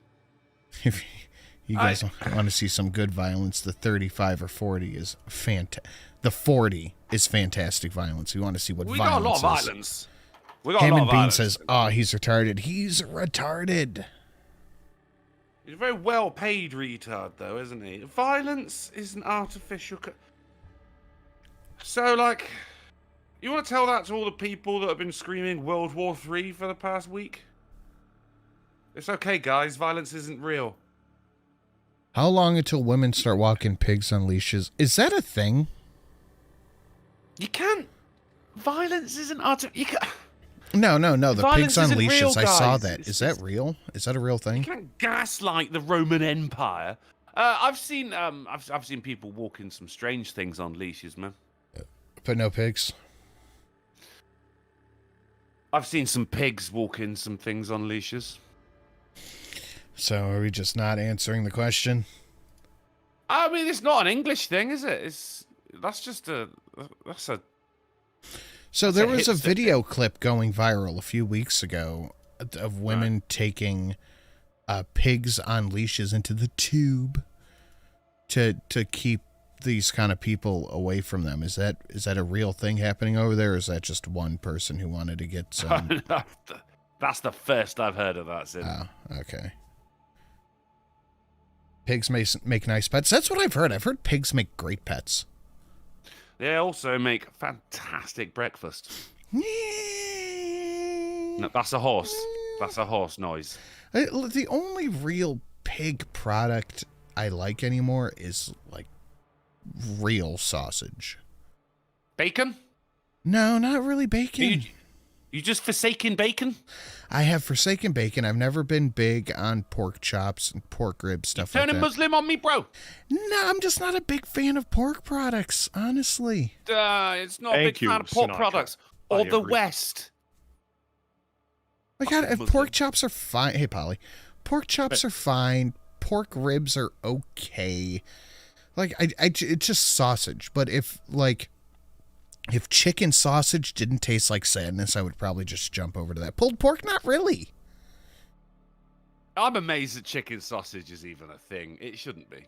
If you guys want to see some good violence, the 35 or 40 is fantastic. The 40 is fantastic violence. We want to see what violence is. We got a lot of violence. Hammond Bean says, he's retarded. He's retarded. He's a very well-paid retard, though, isn't he? Violence is an artificial... So, like... You want to tell that to all the people that have been screaming World War III for the past week? It's okay, guys. Violence isn't real. How long until women start walking pigs on leashes? Is that a thing? You can't. Violence isn't you can't. No. The Violence pigs on isn't leashes. real, I saw guys. that. Is that real? Is that a real thing? You can't gaslight the Roman Empire. I've seen people walking some strange things on leashes, man. But no pigs. I've seen some pigs walking some things on leashes. So are we just not answering the question? I mean, it's not an English thing, is it? So there was a video clip going viral a few weeks ago of women taking pigs on leashes into the tube to keep these kind of people away from them. Is that a real thing happening over there, or is that just one person who wanted to get some? That's the first I've heard of that, Sid. Oh, okay. Pigs make nice pets. That's what I've heard. I've heard pigs make great pets. They also make fantastic breakfast. No, that's a horse. That's a horse noise. The only real pig product I like anymore is like real sausage. Bacon? No, not really bacon. You just forsaken bacon? I have forsaken bacon. I've never been big on pork chops and pork ribs, stuff like that. Turning Muslim on me, bro? No, I'm just not a big fan of pork products, honestly. It's not a big fan of pork products. Or the West. My God, if pork chops are fine. Hey, Polly. Pork chops are fine. Pork ribs are okay. Like, it's just sausage. But if chicken sausage didn't taste like sadness, I would probably just jump over to that. Pulled pork, not really. I'm amazed that chicken sausage is even a thing. It shouldn't be.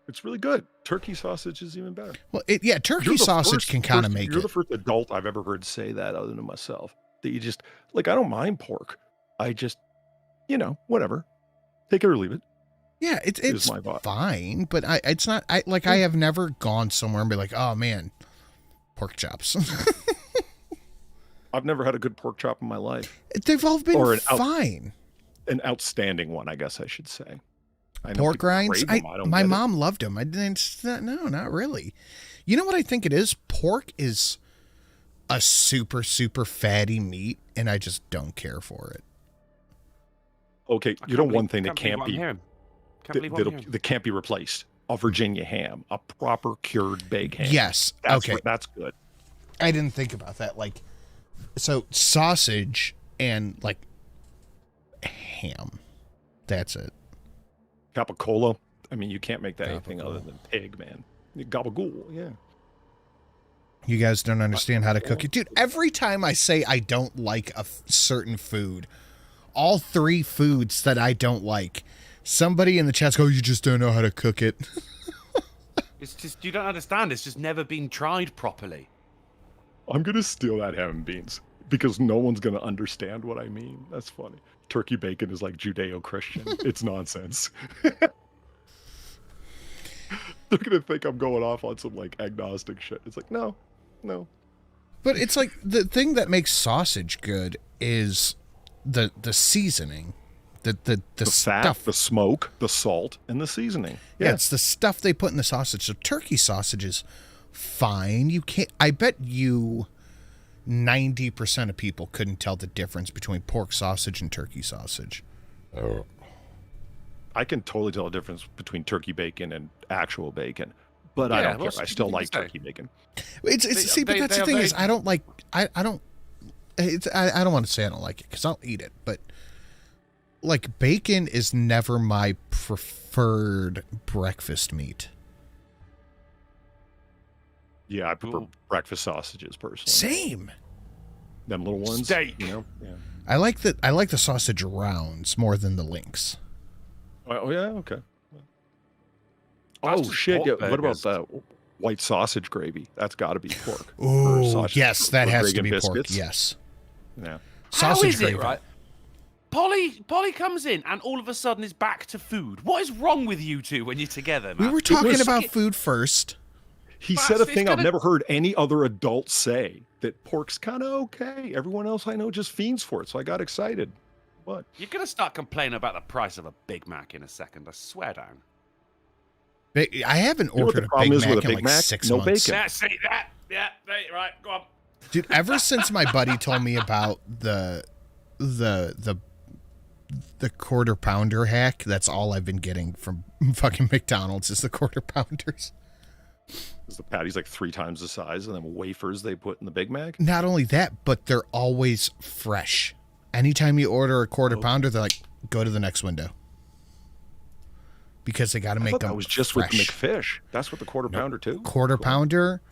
It's really good. Turkey sausage is even better. Well, turkey sausage can kind of make it. You're the first adult I've ever heard say that other than myself. That you just, I don't mind pork. I just, whatever. Take it or leave it. Yeah, it's fine, but it's not. I have never gone somewhere and be like, oh man, pork chops. I've never had a good pork chop in my life. They've all been fine. An outstanding one, I guess I should say. Pork rinds. My mom loved them. No, not really. You know what I think it is? Pork is a super, super fatty meat, and I just don't care for it. Okay, you know one thing that Can't believe that can't be replaced: a Virginia ham, a proper cured big ham. Yes, That's okay. that's good. I didn't think about that. Like, so sausage and like ham. That's it. Capicola. I mean, you can't make that anything other than pig, man. Gabagool, yeah. You guys don't understand how to cook it. Dude, every time I say I don't like a certain food, all 3 foods that I don't like, somebody in the chat's go, you just don't know how to cook it. It's just, you don't understand. It's just never been tried properly. I'm going to steal that ham and beans because no one's going to understand what I mean. That's funny. Turkey bacon is like Judeo-Christian. It's nonsense. They're going to think I'm going off on some like agnostic shit. It's like, no. But it's like the thing that makes sausage good is the seasoning. The fat, stuff, the smoke, the salt, and the seasoning. Yeah, it's the stuff they put in the sausage. So turkey sausage is fine. You can't. I bet you 90% of people couldn't tell the difference between pork sausage and turkey sausage. Oh. I can totally tell the difference between turkey bacon and actual bacon, but I don't care. I still like turkey bacon. But that's the thing is, I don't like. I don't want to say I don't like it because I'll eat it, but. Like, bacon is never my preferred breakfast meat. Yeah, I prefer breakfast sausages personally. Same. Them little ones. Steak. You know? Yeah. I like the sausage rounds more than the links. Oh yeah, okay. That's Oh just shit! Yeah, pork what about burgers. the white sausage gravy? That's got to be pork. Oh yes, that has to be biscuits. pork. Yes. Yeah. Sausage How is gravy. it, right? Polly comes in and all of a sudden is back to food. What is wrong with you two when you're together, man? We were talking about food first. He said a thing I've never heard any other adult say, that pork's kind of okay. Everyone else I know just fiends for it, so I got excited. What? You're going to start complaining about the price of a Big Mac in a second, I swear down. I haven't You know what ordered the a problem Big is Mac with a in Big like Mac? 6 No months. bacon. Yeah, see that? Yeah, right, go on. Dude, ever since my buddy told me about the quarter pounder hack, that's all I've been getting from fucking McDonald's is the quarter pounders. Is the patty's like 3 times the size and then wafers they put in the Big Mac? Not only that, but they're always fresh. Anytime you order a quarter pounder, they're like, go to the next window. Because they got to make them that was just fresh. with McFish. That's what the quarter pounder too. Quarter pounder,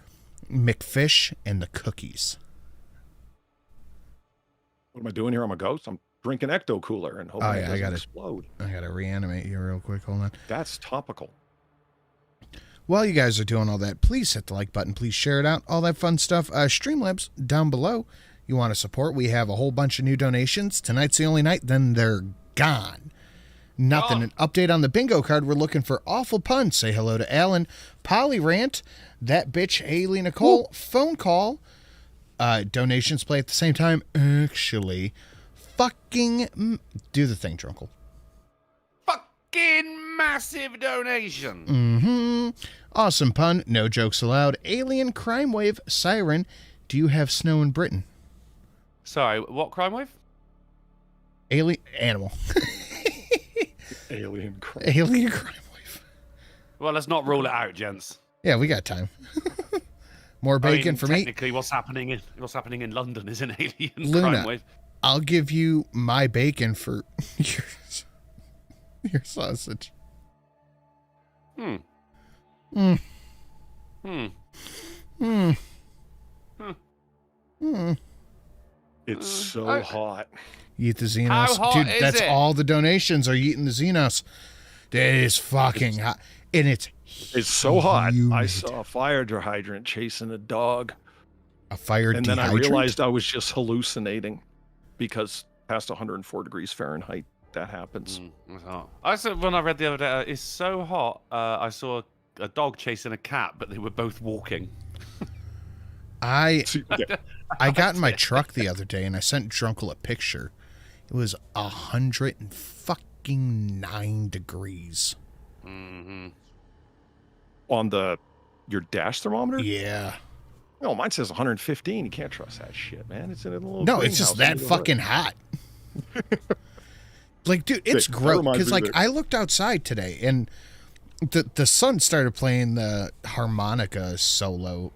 McFish, and the cookies. What am I doing here? I'm a ghost. I'm drinking Ecto Cooler and hoping it doesn't explode. I gotta reanimate you real quick. Hold on. That's topical. While you guys are doing all that, please hit the like button. Please share it out. All that fun stuff. Streamlabs down below. You want to support? We have a whole bunch of new donations. Tonight's the only night. Then they're gone. Nothing. An update on the bingo card. We're looking for awful puns. Say hello to Alan. Polyrant. That bitch Haley Nicole. Phone call. Donations play at the same time. Actually, fucking do the thing, Drunkle. Fucking massive donation. Mm-hmm. Awesome pun. No jokes allowed. Alien crime wave. Siren. Do you have snow in Britain? Sorry, what crime wave? Alien animal. Alien crime. Alien crime wave. Well, let's not rule it out, gents. Yeah, we got time. More bacon for me. Technically, what's happening in London is an alien Luna, crime wave. I'll give you my bacon for your sausage. It's so hot. Eat the Xenos. How hot Dude, is that's it? all the donations are eating the Xenos. That is fucking hot. And it's so hot. humid. I saw a fire hydrant chasing a dog. A fire And then I dehydrant? realized I was just hallucinating because past 104 degrees Fahrenheit, that happens. It's hot. I said when I read the other day, it's so hot. I saw a dog chasing a cat, but they were both walking. I Yeah. got in my truck the other day and I sent Drunkle a picture. It was 109 degrees. Mm-hmm. On your dash thermometer? Yeah. No, mine says 115. You can't trust that shit, man. It's in a little. No, it's just that fucking hot. Like, dude, it's gross. Because, like, I looked outside today and the sun started playing the harmonica solo.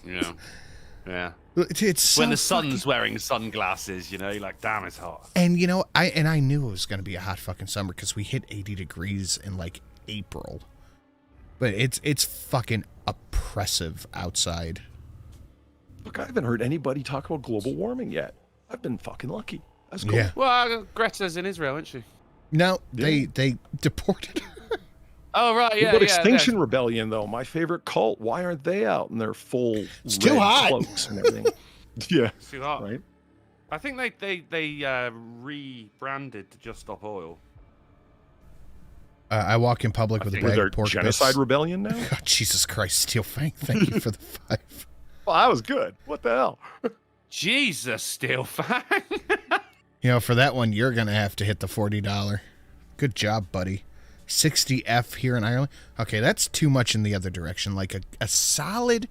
Yeah. Yeah. It's so when the sun's wearing sunglasses, you know, you're like, damn, it's hot. And, you know, I knew it was going to be a hot fucking summer because we hit 80 degrees in, like, April. But it's fucking oppressive outside. Look, I haven't heard anybody talk about global warming yet. I've been fucking lucky. That's cool. Yeah. Well, Greta's in Israel, isn't she? No, they deported her. Oh, right, yeah. But Extinction Rebellion, though, my favorite cult, why aren't they out in their full it's too hot. cloaks and everything? Yeah. It's too hot. Right? I think they rebranded to Just Stop Oil. I walk in public with a bag of pork genocide bits. rebellion now? Oh, Jesus Christ, Steel Fang, thank you for the 5. Well, that was good. What the hell? Jesus, Steel Fang. You know, for that one, you're going to have to hit the $40. Good job, buddy. 60F here in Ireland. Okay, that's too much in the other direction. Like a solid...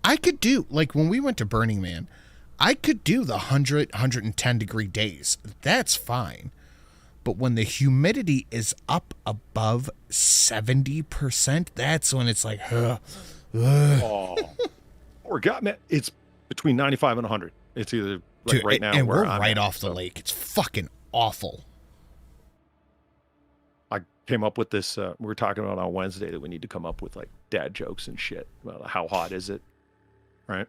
I could do, like when we went to Burning Man, I could do the 100, 110 degree days. That's fine. But when the humidity is up above 70%, that's when it's like, Oh. Or it's between 95 and 100. It's either like dude, right now. and we're I'm right at, off the lake. It's fucking awful. I came up with this. We were talking about on Wednesday that we need to come up with like dad jokes and shit. Well, how hot is it? Right.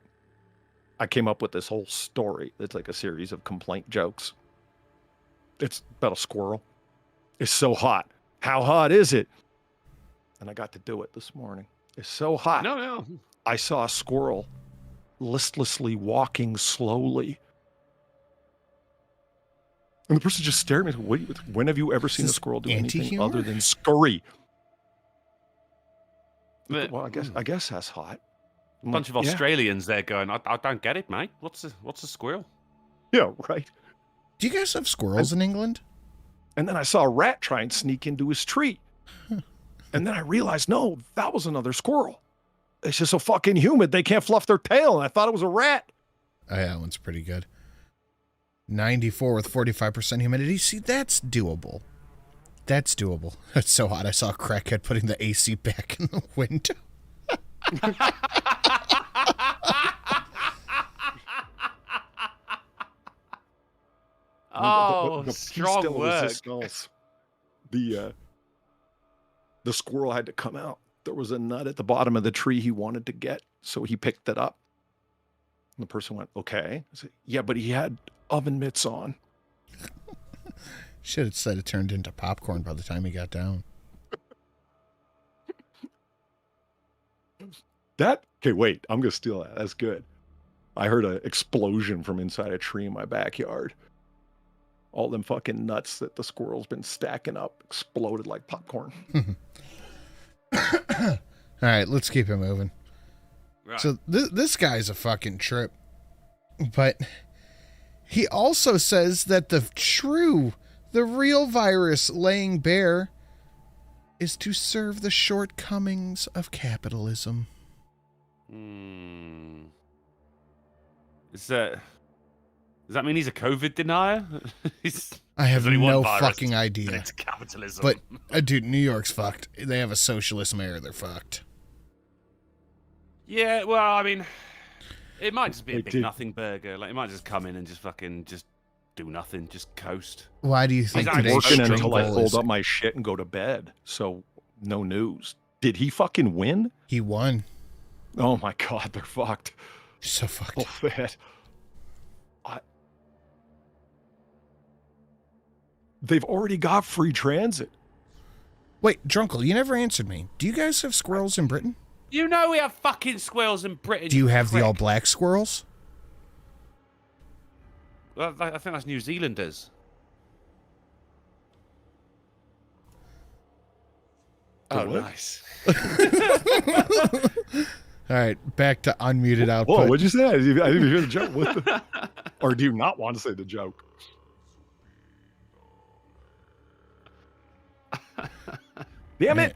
I came up with this whole story. It's like a series of complaint jokes. It's about a squirrel. It's so hot. How hot is it? And I got to do it this morning. It's so hot. No. I saw a squirrel listlessly walking slowly. And the person just stared at me. When have you ever seen a squirrel do anything other than scurry? Well, I guess that's hot. A bunch of Australians there going, I don't get it, mate. What's a squirrel? Yeah, right. Do you guys have squirrels in England? And then I saw a rat try and sneak into his tree. And then I realized, no, that was another squirrel. It's just so fucking humid, they can't fluff their tail. And I thought it was a rat. Oh, yeah, that one's pretty good. 94 with 45% humidity. See, that's doable. That's doable. It's so hot. I saw a crackhead putting the AC back in the window. Oh, the strong work. The squirrel had to come out. There was a nut at the bottom of the tree he wanted to get, so he picked it up. And the person went, okay. I said, yeah, but he had oven mitts on. Should have said it turned into popcorn by the time he got down. Okay, wait, I'm going to steal that. That's good. I heard an explosion from inside a tree in my backyard. All them fucking nuts that the squirrel's been stacking up exploded like popcorn. All right, let's keep it moving. Right. So this guy's a fucking trip. But he also says that the real virus laying bare is to serve the shortcomings of capitalism. Does that mean he's a COVID denier? I have no fucking idea. It's capitalism. But, dude, New York's fucked. They have a socialist mayor. They're fucked. Yeah, well, I mean, it might just be a big nothing burger. Like, it might just come in and just fucking just do nothing, just coast. Why do you think I'm working until I fold up my shit and go to bed? So, no news. Did he fucking win? He won. Oh my God, they're fucked. So fucked. Oh, bad. They've already got free transit. Wait, Drunkle, you never answered me. Do you guys have squirrels in Britain? You know we have fucking squirrels in Britain. Do you have the all-black squirrels? Well, I think that's New Zealanders. Oh, nice. All right, back to unmuted output. Whoa, what'd you say? I didn't even hear the joke. Or do you not want to say the joke? Damn it!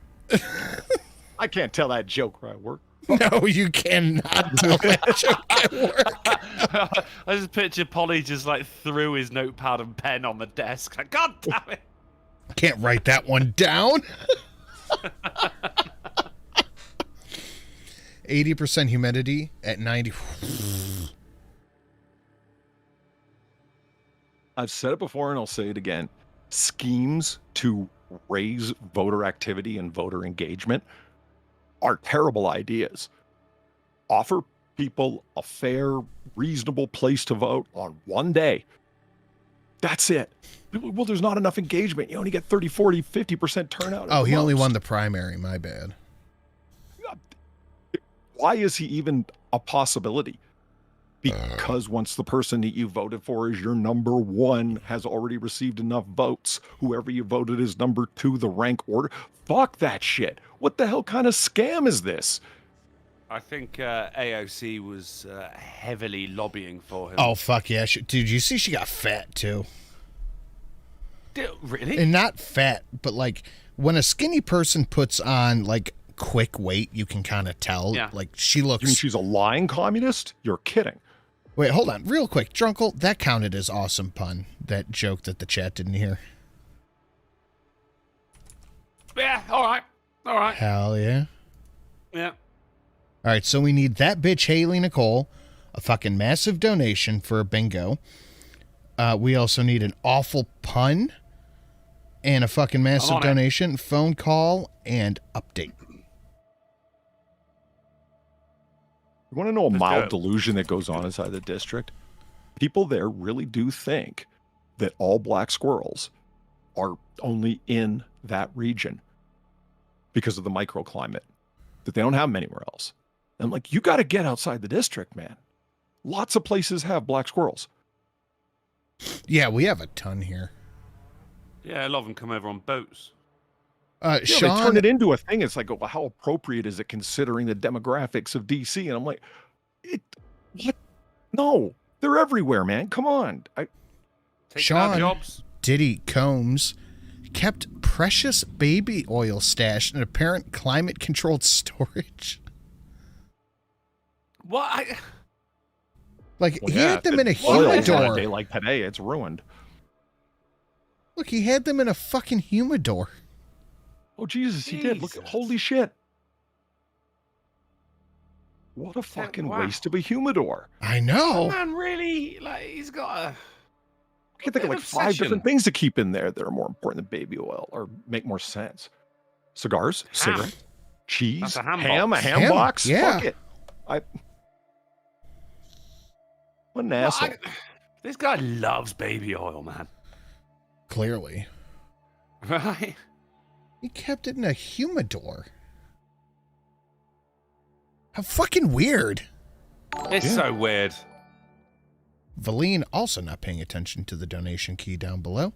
I can't tell that joke where I work. No, you cannot tell that joke at work. I just picture Polly just like threw his notepad and pen on the desk. Like, God damn it! Can't write that one down. 80% humidity at 90. I've said it before and I'll say it again. Schemes to raise voter activity and voter engagement are terrible ideas. Offer people a fair, reasonable place to vote on one day. That's it. Well, there's not enough engagement. You only get 30, 40, 50% turnout. Oh, he only won the primary. My bad. Why is he even a possibility? Because once the person that you voted for is your number one has already received enough votes, whoever you voted is number two, the rank order. Fuck that shit. What the hell kind of scam is this? I think AOC was heavily lobbying for him. Oh, fuck yeah. Dude, you see she got fat, too. Really? And not fat, but like when a skinny person puts on like quick weight, you can kind of tell. Yeah. Like she looks. You mean she's a lying communist? You're kidding. Wait, hold on. Real quick. Drunkle, that counted as awesome pun. That joke that the chat didn't hear. Yeah, all right. All right. Hell yeah. Yeah. All right, so we need that bitch Haley Nicole, a fucking massive donation for a bingo. We also need an awful pun and a fucking massive donation, phone call, and update. You want to know a mild delusion that goes on inside the district? People there really do think that all black squirrels are only in that region because of the microclimate, that they don't have them anywhere else. And I'm like, you got to get outside the district, man. Lots of places have black squirrels. Yeah, we have a ton here. Yeah, a lot of them come over on boats. Sean, they turn it into a thing. It's like, well, how appropriate is it considering the demographics of DC? And I'm like, what? No, they're everywhere, man. Come on. Sean Diddy Combs kept precious baby oil stashed in apparent climate-controlled storage. What? He had them in a humidor. On a day like today, it's ruined. Look, he had them in a fucking humidor. Oh, Jesus, he did. Look, holy shit. What a fucking waste of a humidor. I know. That man really, he's got a... I can think of 5 different things to keep in there that are more important than baby oil or make more sense. Cigars, cigarette, cheese, a ham box. Yeah. Fuck it. What an asshole. This guy loves baby oil, man. Clearly. Right? He kept it in a humidor. How fucking weird. It's so weird. Valine also not paying attention to the donation key down below.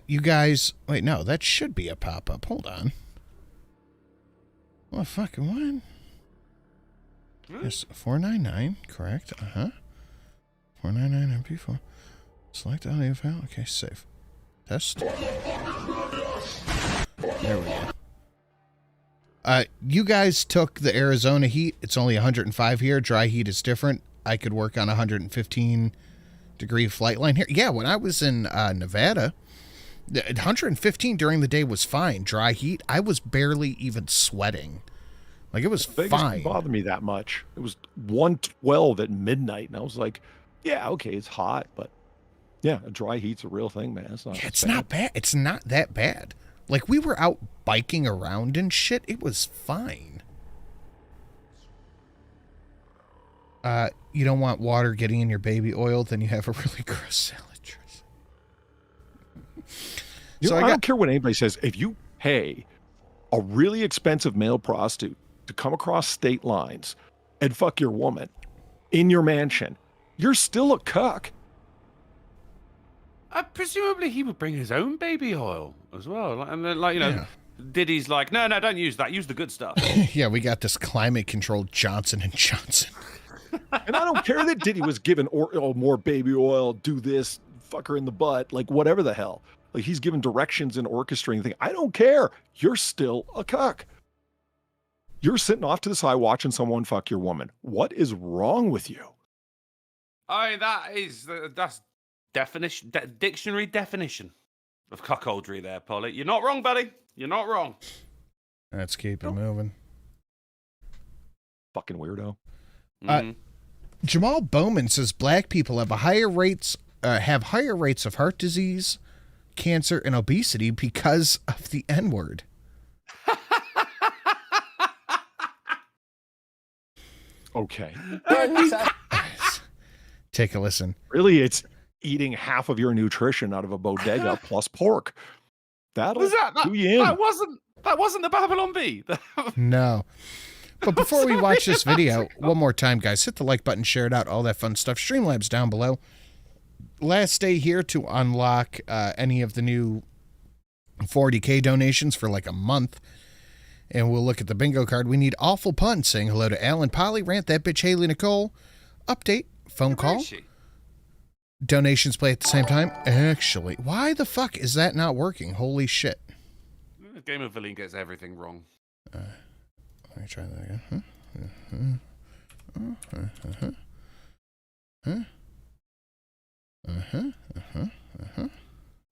You guys... Wait, no, that should be a pop-up. Hold on. Well, fucking what? Yes, 499, correct. 499 MP4. Select audio file. Okay, save. Test. There we go. You guys took the Arizona heat. It's only 105 here. Dry heat is different. I could work on 115-degree flight line here. Yeah, when I was in Nevada, 115 during the day was fine. Dry heat, I was barely even sweating. It was Vegas fine. didn't bother me that much. It was 112 at midnight, and I was like, yeah, okay, it's hot, but yeah, a dry heat's a real thing, man. It's not bad. It's not that bad. We were out biking around and shit. It was fine. You don't want water getting in your baby oil, then you have a really gross salad dressing. I don't care what anybody says. If you pay a really expensive male prostitute to come across state lines and fuck your woman in your mansion, you're still a cuck. Presumably he would bring his own baby oil as well. And then, Diddy's like, no, don't use that. Use the good stuff. Yeah, we got this climate-controlled Johnson & Johnson. And I don't care that Diddy was given more baby oil, do this, fuck her in the butt, whatever the hell. He's given directions and orchestrating things. I don't care. You're still a cuck. You're sitting off to the side watching someone fuck your woman. What is wrong with you? That's dictionary definition of cuckoldry there, Polly. You're not wrong, buddy. You're not wrong. Let's keep it moving. Fucking weirdo. Jamal Bowman says black people have higher rates of heart disease, cancer, and obesity because of the N-word. Okay. Take a listen. Really, it's eating half of your nutrition out of a bodega plus pork. That'll do you in. That wasn't the Babylon Bee. No. But before we watch this video, one more time, guys, hit the like button, share it out, all that fun stuff. Streamlabs down below. Last day here to unlock any of the new 40K donations for like a month. And we'll look at the bingo card. We need Awful Pun saying hello to Alan Polly, Rant That Bitch Haley Nicole. Update, phone call. Donations play at the same time. Actually, why the fuck is that not working? Holy shit. Game of Valine gets everything wrong. Let me try that again.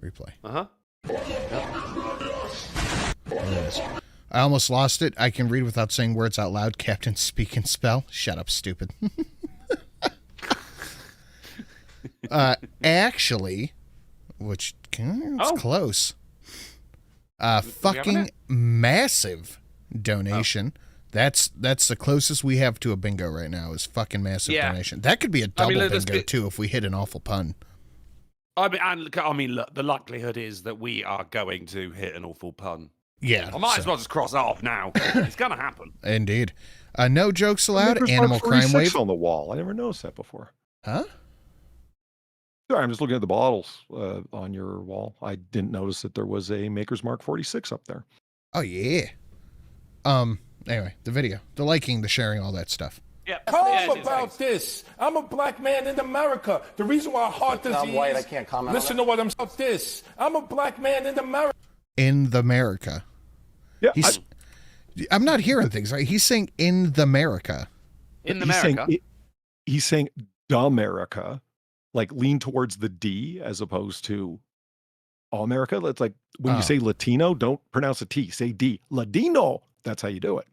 Replay. There it is. I almost lost it. I can read without saying words out loud. Captain Speak and Spell. Shut up, stupid. Actually, which it's close. Fucking massive donation. That's the closest we have to a bingo right now is fucking massive donation. That could be a double bingo too if we hit an awful pun. Look, the likelihood is that we are going to hit an awful pun. Yeah. I might as well just cross it off now. It's gonna happen. Indeed. No jokes allowed. Animal Crime Wave on the wall. I never noticed that before. Huh? Sorry, I'm just looking at the bottles on your wall. I didn't notice that there was a Maker's Mark 46 up there. Oh yeah. Anyway, the video, the liking, the sharing, all that stuff. Yeah. Calm about this. I'm a black man in America. The reason why heart disease. I'm white. I can't comment. Listen to what I'm saying. This. I'm a black man in America. In the America. Yeah. I'm not hearing things right. He's saying in the America. In the America. He's saying America, like lean towards the D as opposed to all America. It's like when you say Latino, don't pronounce a T. Say D. Ladino. That's how you do it.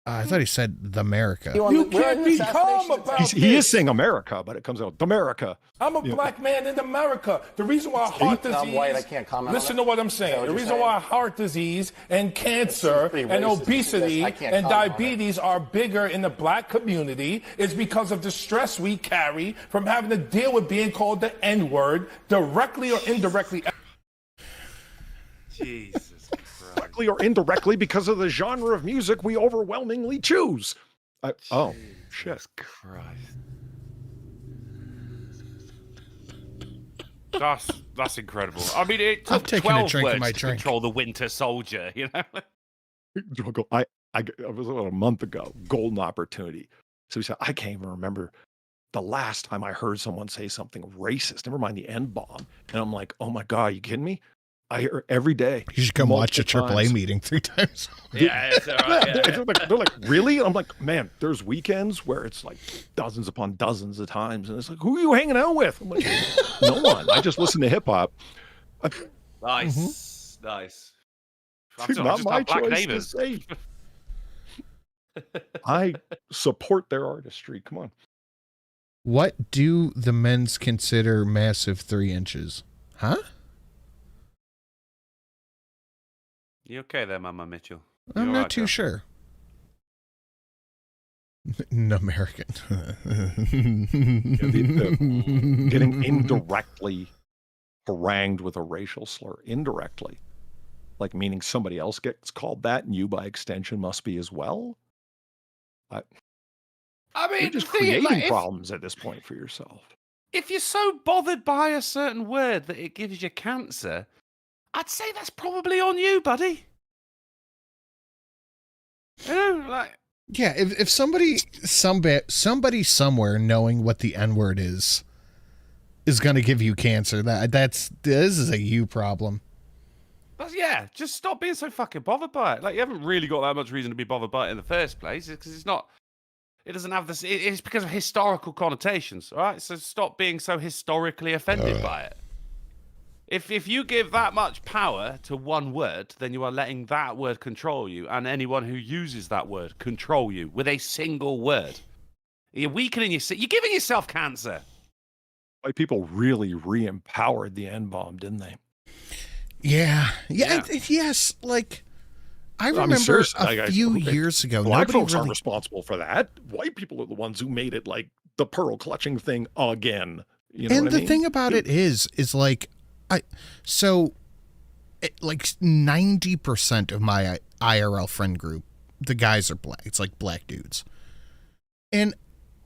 I thought he said the America. You can't be calm about this. He is saying America, but it comes out America. I'm a black man in America. The reason why heart disease. I'm white. I can't comment. Listen to what I'm saying. The reason why heart disease and cancer and obesity and diabetes are bigger in the black community is because of the stress we carry from having to deal with being called the N-word directly or indirectly. Jesus. Directly or indirectly because of the genre of music we overwhelmingly choose. Shit. Christ. That's incredible. I mean, it took 12 words to control the Winter Soldier, you know? I was about a month ago, golden opportunity. So he said, I can't even remember the last time I heard someone say something racist, never mind the N-bomb. And I'm like, oh my God, are you kidding me? I hear every day. You should come watch a AAA meeting 3 times. Yeah, it's all right. They're like, really? I'm like, man, there's weekends where it's like dozens upon dozens of times. And it's like, who are you hanging out with? I'm like, no one. I just listen to hip hop. Nice. Nice. It's not my choice to say. I support their artistry. Come on. What do the men's consider massive 3 inches? Huh? You okay there, Mama Mitchell? I'm not too sure. American. Getting indirectly harangued with a racial slur. Indirectly. Like meaning somebody else gets called that and you by extension must be as well. I mean, you're just creating problems at this point for yourself. If you're so bothered by a certain word that it gives you cancer, I'd say that's probably on you, buddy. You know, like. Yeah, if somebody somewhere knowing what the N-word is going to give you cancer, this is a you problem. But yeah, just stop being so fucking bothered by it. Like, you haven't really got that much reason to be bothered by it in the first place, because it's not. It doesn't have this. It's because of historical connotations, all right? So stop being so historically offended by it. If you give that much power to one word, then you are letting that word control you, and anyone who uses that word control you with a single word. You're weakening yourself. You're giving yourself cancer. White people really re-empowered the N-bomb, didn't they? Yeah. Yes. Like, I remember a few years ago. Black nobody folks really aren't responsible for that. White people are the ones who made it like the pearl clutching thing again. You know and what the I mean? thing about it is like, like 90% of my IRL friend group, the guys are black. It's like black dudes. And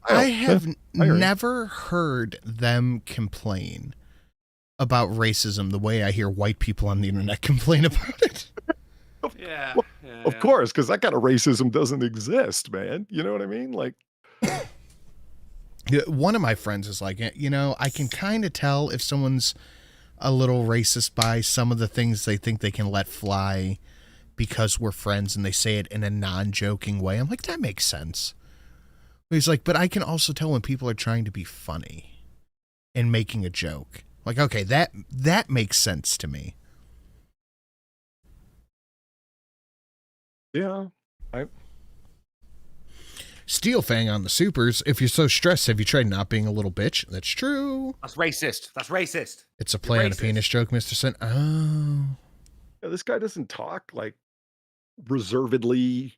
I have never heard them complain about racism the way I hear white people on the internet complain about it. Yeah. Of course, because that kind of racism doesn't exist, man. You know what I mean? Like, one of my friends is like, I can kind of tell if someone's a little racist by some of the things they think they can let fly because we're friends, and they say it in a non-joking way. I'm like, that makes sense. He's like, but I can also tell when people are trying to be funny and making a joke. Like, okay, that makes sense to me. yeah, Steel Fang on the supers. If you're so stressed, have you tried not being a little bitch? That's true. That's racist. That's racist. It's a play on a penis joke, Mr. Sin. Oh. yeah, this guy doesn't talk like reservedly,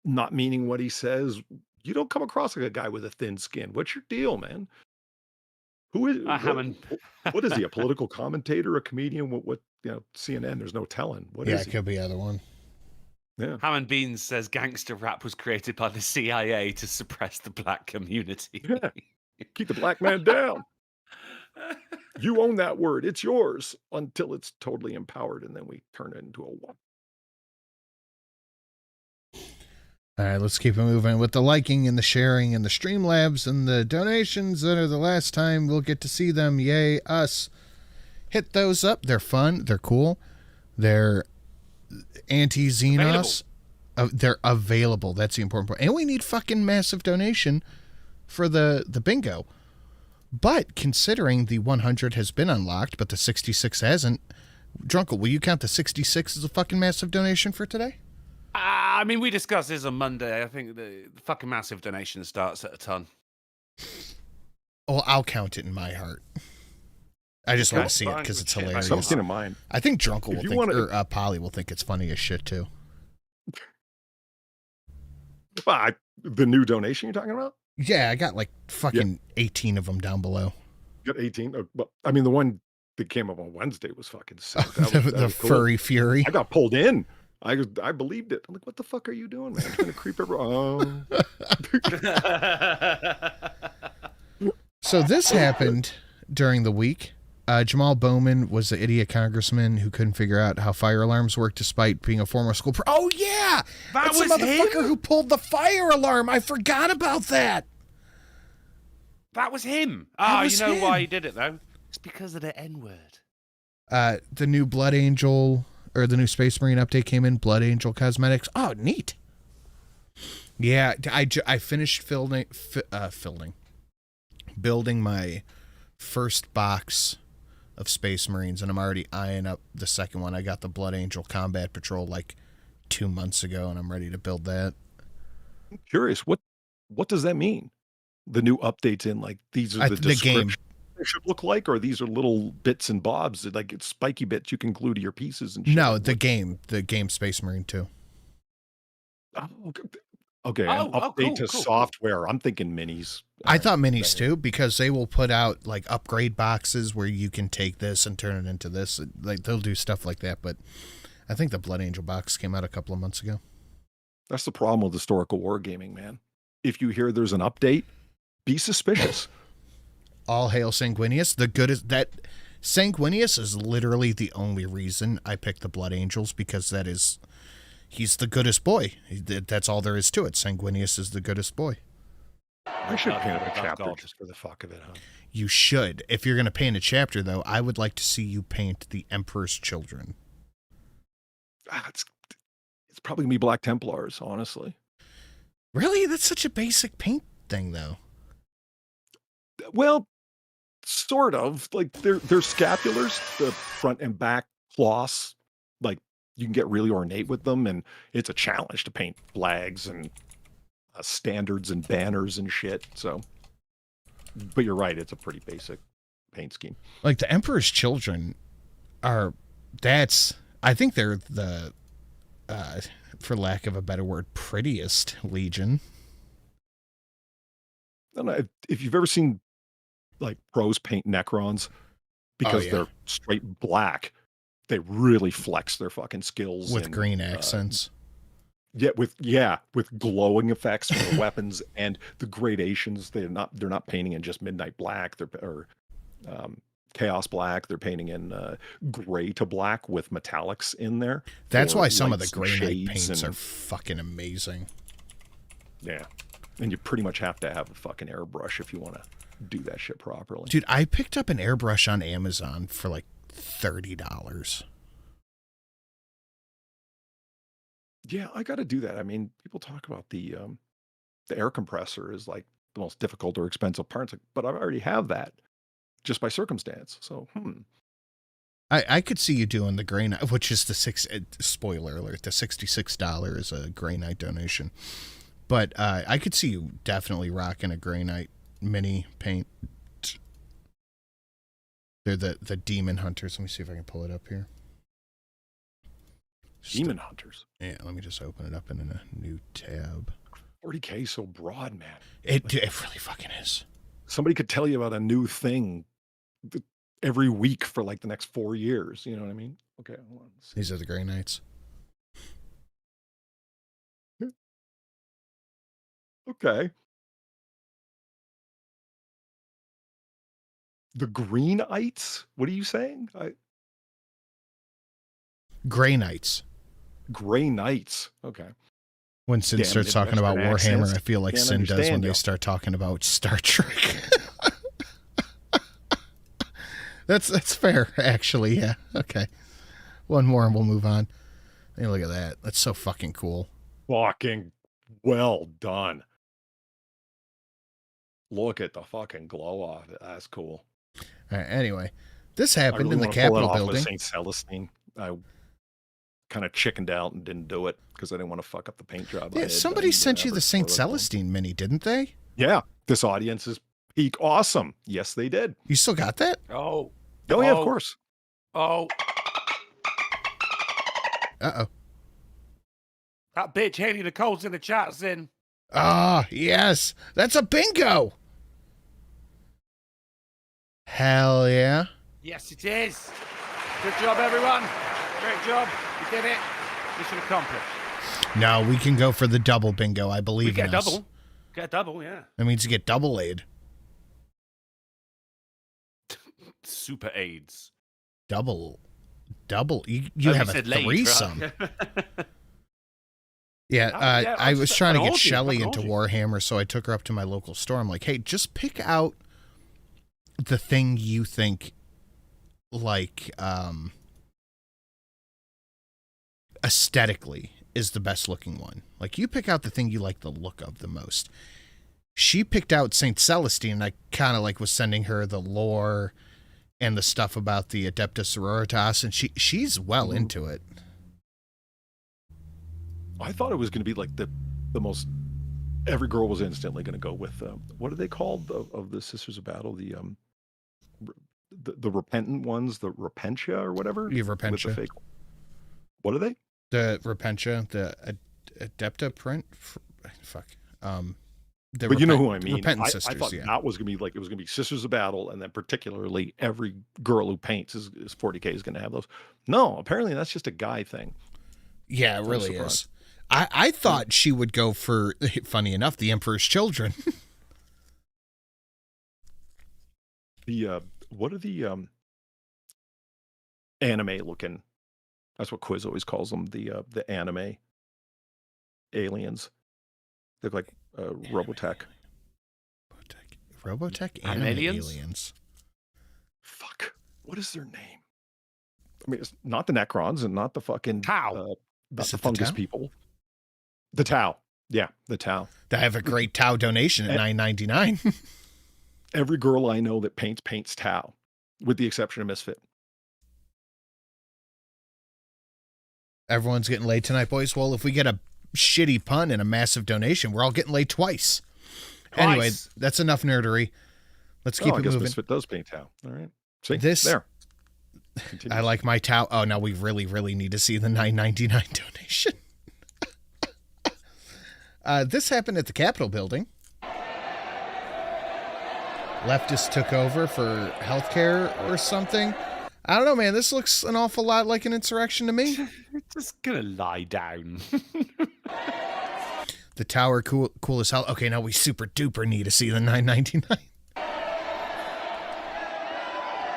not meaning what he says. You don't come across like a guy with a thin skin. What's your deal, man? Who is Hammond? what is he? A political commentator, a comedian? What CNN? There's no telling. What is it he? could be either one. Yeah. Hammond Beans says gangster rap was created by the CIA to suppress the black community. Yeah. Keep the black man down. You own that word. It's yours until it's totally empowered, and then we turn it into a what? All right, let's keep it moving with the liking and the sharing and the Streamlabs and the donations that are the last time we'll get to see them. Yay, us. Hit those up. They're fun. They're cool. They're anti-Xenos. They're available. That's the important part. And we need fucking massive donation for the bingo. But considering the 100 has been unlocked, but the 66 hasn't, Drunkle, will you count the 66 as a fucking massive donation for today? I mean, we discussed this on Monday. I think the fucking massive donation starts at a ton. Well, I'll count it in my heart. I just want to see it because it's hilarious. Something in mind. I think Drunkle will think, or Polly will think it's funny as shit too. The new donation you're talking about? Yeah, I got like fucking 18 of them down below. You got 18? I mean, the one that came up on Wednesday was fucking sick. The Furry Fury. I got pulled in. I believed it. I'm like, what the fuck are you doing, man? Trying to creep everyone. So this happened during the week. Jamal Bowman was the idiot congressman who couldn't figure out how fire alarms work despite being a former school. Oh yeah, that's was the motherfucker who pulled the fire alarm. I forgot about that. That was him. Was you know him. why he did it though? It's because of the N-word. The new Blood Angel or the new Space Marine update came in. Blood Angel cosmetics. Oh, neat. Yeah, I finished building my first box of Space Marines, and I'm already eyeing up the second one. I got the Blood Angel Combat Patrol like 2 months ago, and I'm ready to build that. I'm curious, what does that mean? The new updates in like these are the game they should look like, or these are little bits and bobs that like it's spiky bits you can glue to your pieces and shit? No, the game Space Marine 2. Oh, okay. An update to software. I'm thinking minis. I thought minis too, because they will put out like upgrade boxes where you can take this and turn it into this. Like they'll do stuff like that, but I think the Blood Angel box came out a couple of months ago. That's the problem with historical wargaming, man. If you hear there's an update, be suspicious. All hail Sanguinius. Sanguinius is literally the only reason I picked the Blood Angels, because he's the goodest boy. That's all there is to it. Sanguinius is the goodest boy. I should paint a chapter just for the fuck of it, huh? You should. If you're going to paint a chapter, though, I would like to see you paint the Emperor's Children. it's probably gonna be Black Templars, honestly. Really? That's such a basic paint thing, though. Well, sort of. Like they're scapulars, the front and back cloths. Like you can get really ornate with them, and it's a challenge to paint flags and standards and banners and shit. So, but you're right, it's a pretty basic paint scheme. Like the Emperor's Children are. I think they're the, for lack of a better word, prettiest Legion. I don't know if you've ever seen like pros paint Necrons because they're straight black. They really flex their fucking skills with green accents. With glowing effects from the weapons and the gradations. They're not painting in just midnight black. Or chaos black. They're painting in gray to black with metallics in there. That's why some of the Grey Knight paints are fucking amazing. Yeah, and you pretty much have to have a fucking airbrush if you want to do that shit properly. Dude, I picked up an airbrush on Amazon for like $30. Yeah, I got to do that. I mean, people talk about the air compressor is like the most difficult or expensive part. But I already have that just by circumstance. So, I could see you doing the Grey Knight, which is spoiler alert, the $66 is a Grey Knight donation. But I could see you definitely rocking a Grey Knight mini paint. They're the Demon Hunters. Let me see if I can pull it up here. Demon Hunters? Yeah, let me just open it up in a new tab. 40K so broad, man. It really fucking is. Somebody could tell you about a new thing every week for like the next 4 years. You know what I mean? Okay, hold on. These are the Grey Knights. Okay. The Greenites? What are you saying? Grey Knights. Grey Knights. Okay. When Sin starts talking about Warhammer, I feel like Sin does when they start talking about Star Trek. That's fair, actually. Yeah. Okay. One more and we'll move on. Hey, look at that. That's so fucking cool. Fucking well done. Look at the fucking glow off it. That's cool. All right, anyway, this happened in the Capitol building. St. Celestine. I kind of chickened out and didn't do it because I didn't want to fuck up the paint job. Yeah, somebody sent you the St. Celestine mini, didn't they? Yeah, this audience is peak awesome. Yes, they did. You still got that? Oh, yeah, of course. Oh. Uh-oh. That bitch Haley Nicole's in the chat, Sin. Ah, yes. That's a bingo. Hell yeah. Yes, it is. Good job, everyone. Great job. You did it. Mission accomplished. No, we can go for the double bingo. I believe we in get us. double. Get a double, yeah. That means you get double aid. Super AIDS. Double. You have a threesome. Yeah, I was trying to get Shelly into Warhammer, so I took her up to my local store. I'm like, hey, just pick out the thing you think, like, aesthetically is the best looking one. Like, you pick out the thing you like the look of the most. She picked out St. Celestine, and I kind of like was sending her the lore and the stuff about the Adepta Sororitas, and she's well into it. I thought it was going to be like the most. Every girl was instantly going to go with what are they called of the Sisters of Battle? The repentant ones, the Repentia or whatever. Yeah, Repentia. Fake... What are they? The Repentia, the Adepta print. Fuck. But you know who I mean. Repentant Sisters. I thought that was going to be like it was going to be Sisters of Battle, and then particularly every girl who paints is 40K is going to have those. No, apparently that's just a guy thing. Yeah, it really is. I thought she would go for, funny enough, the Emperor's Children. What are the anime looking? That's what Quiz always calls them. The anime aliens. They look like Robotech. Robotech anime aliens. Fuck. What is their name? I mean, it's not the Necrons and not the fucking Tau. not the fungus people. The Tau. Yeah, the Tau. I have a great Tau donation at $9.99. Every girl I know that paints Tau, with the exception of Misfit. Everyone's getting laid tonight, boys. Well, if we get a shitty pun and a massive donation, we're all getting laid twice. Anyway, that's enough nerdery. Let's keep it moving. Misfit does paint Tau. All right. See? This, there. I like my Tau. Oh, now we really, really need to see the $9.99 donation. This happened at the Capitol building. Leftists took over for healthcare or something. I don't know, man. This looks an awful lot like an insurrection to me. Just gonna lie down. The tower cool as hell. Okay, now we super duper need to see the $9.99.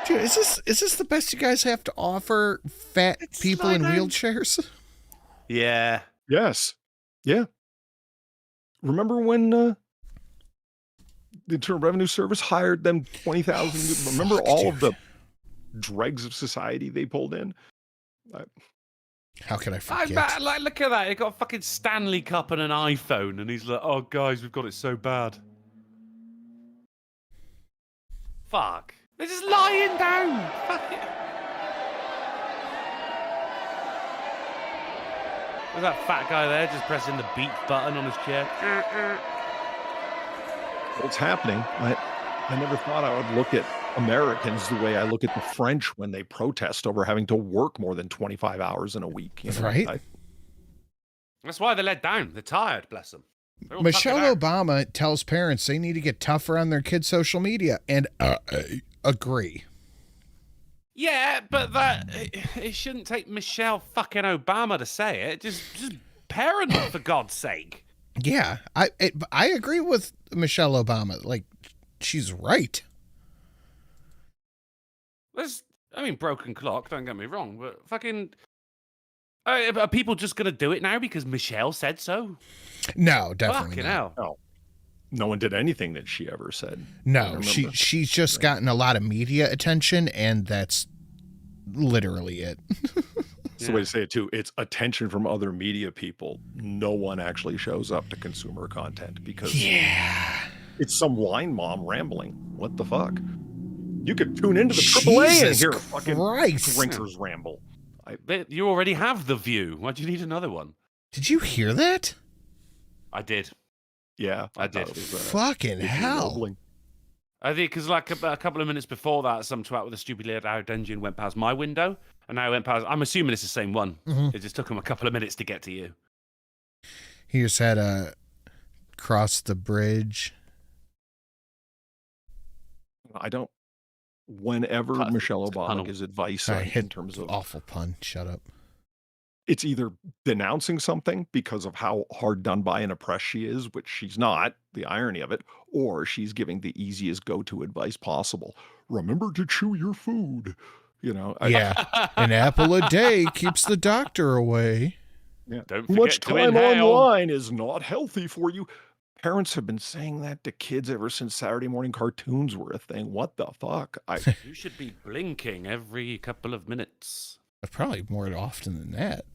Dude, is this the best you guys have to offer fat people in wheelchairs? Yeah. Yes. Yeah. Remember when the Internal Revenue Service hired them 20,000? Remember all of the dregs of society they pulled in? How can I forget? Like, look at that. He got a fucking Stanley Cup and an iPhone, and he's like, "Oh, guys, we've got it so bad." Fuck. They're just lying down. Fuck it. There's that fat guy there just pressing the beat button on his chair. What's happening? I never thought I would look at Americans the way I look at the French when they protest over having to work more than 25 hours in a week. You know? Right. That's why they're let down. They're tired, bless them. Michelle Obama tells parents they need to get tougher on their kids' social media, and I agree. Yeah, but it shouldn't take Michelle fucking Obama to say it. Just parent them, for God's sake. Yeah, I agree with Michelle Obama. Like, she's right. Broken clock, don't get me wrong, but fucking... are people just going to do it now because Michelle said so? No, definitely fucking not. hell. No one did anything that she ever said. No, she's just gotten a lot of media attention, and that's literally it. That's the way to say it, too. It's attention from other media people. No one actually shows up to consumer content because it's some wine mom rambling. What the fuck? You could tune into the AAA and hear a fucking drinkers ramble. You already have The View. Why do you need another one? Did you hear that? I did. Yeah, I did. Fucking hell. I think because like a couple of minutes before that, some twat with a stupidly loud engine went past my window, and now it went past. I'm assuming it's the same one. Mm-hmm. It just took him a couple of minutes to get to you. He just had to cross the bridge. Whenever Michelle Obama gives advice in terms of awful pun, shut up. It's either denouncing something because of how hard done by and oppressed she is, which she's not, the irony of it, or she's giving the easiest go-to advice possible. Remember to chew your food. You know, an apple a day keeps the doctor away. Yeah. Don't Too much time online is not healthy for you. Parents have been saying that to kids ever since Saturday morning cartoons were a thing. What the fuck? You should be blinking every couple of minutes. Probably more often than that.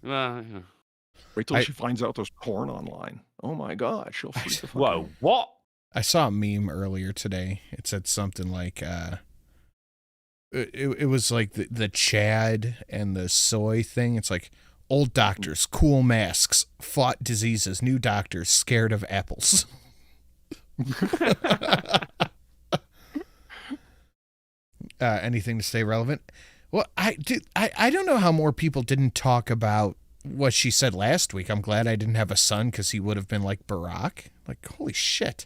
Well, yeah. Wait till she finds out there's porn online. Oh my God, she'll freak the fuck out. Whoa, what? I saw a meme earlier today. It said something like, it was like the Chad and the soy thing. It's like, old doctors, cool masks, fought diseases, new doctors, scared of apples. Anything to stay relevant? Well, I don't know how more people didn't talk about what she said last week. I'm glad I didn't have a son because he would have been like Barack. Like, holy shit.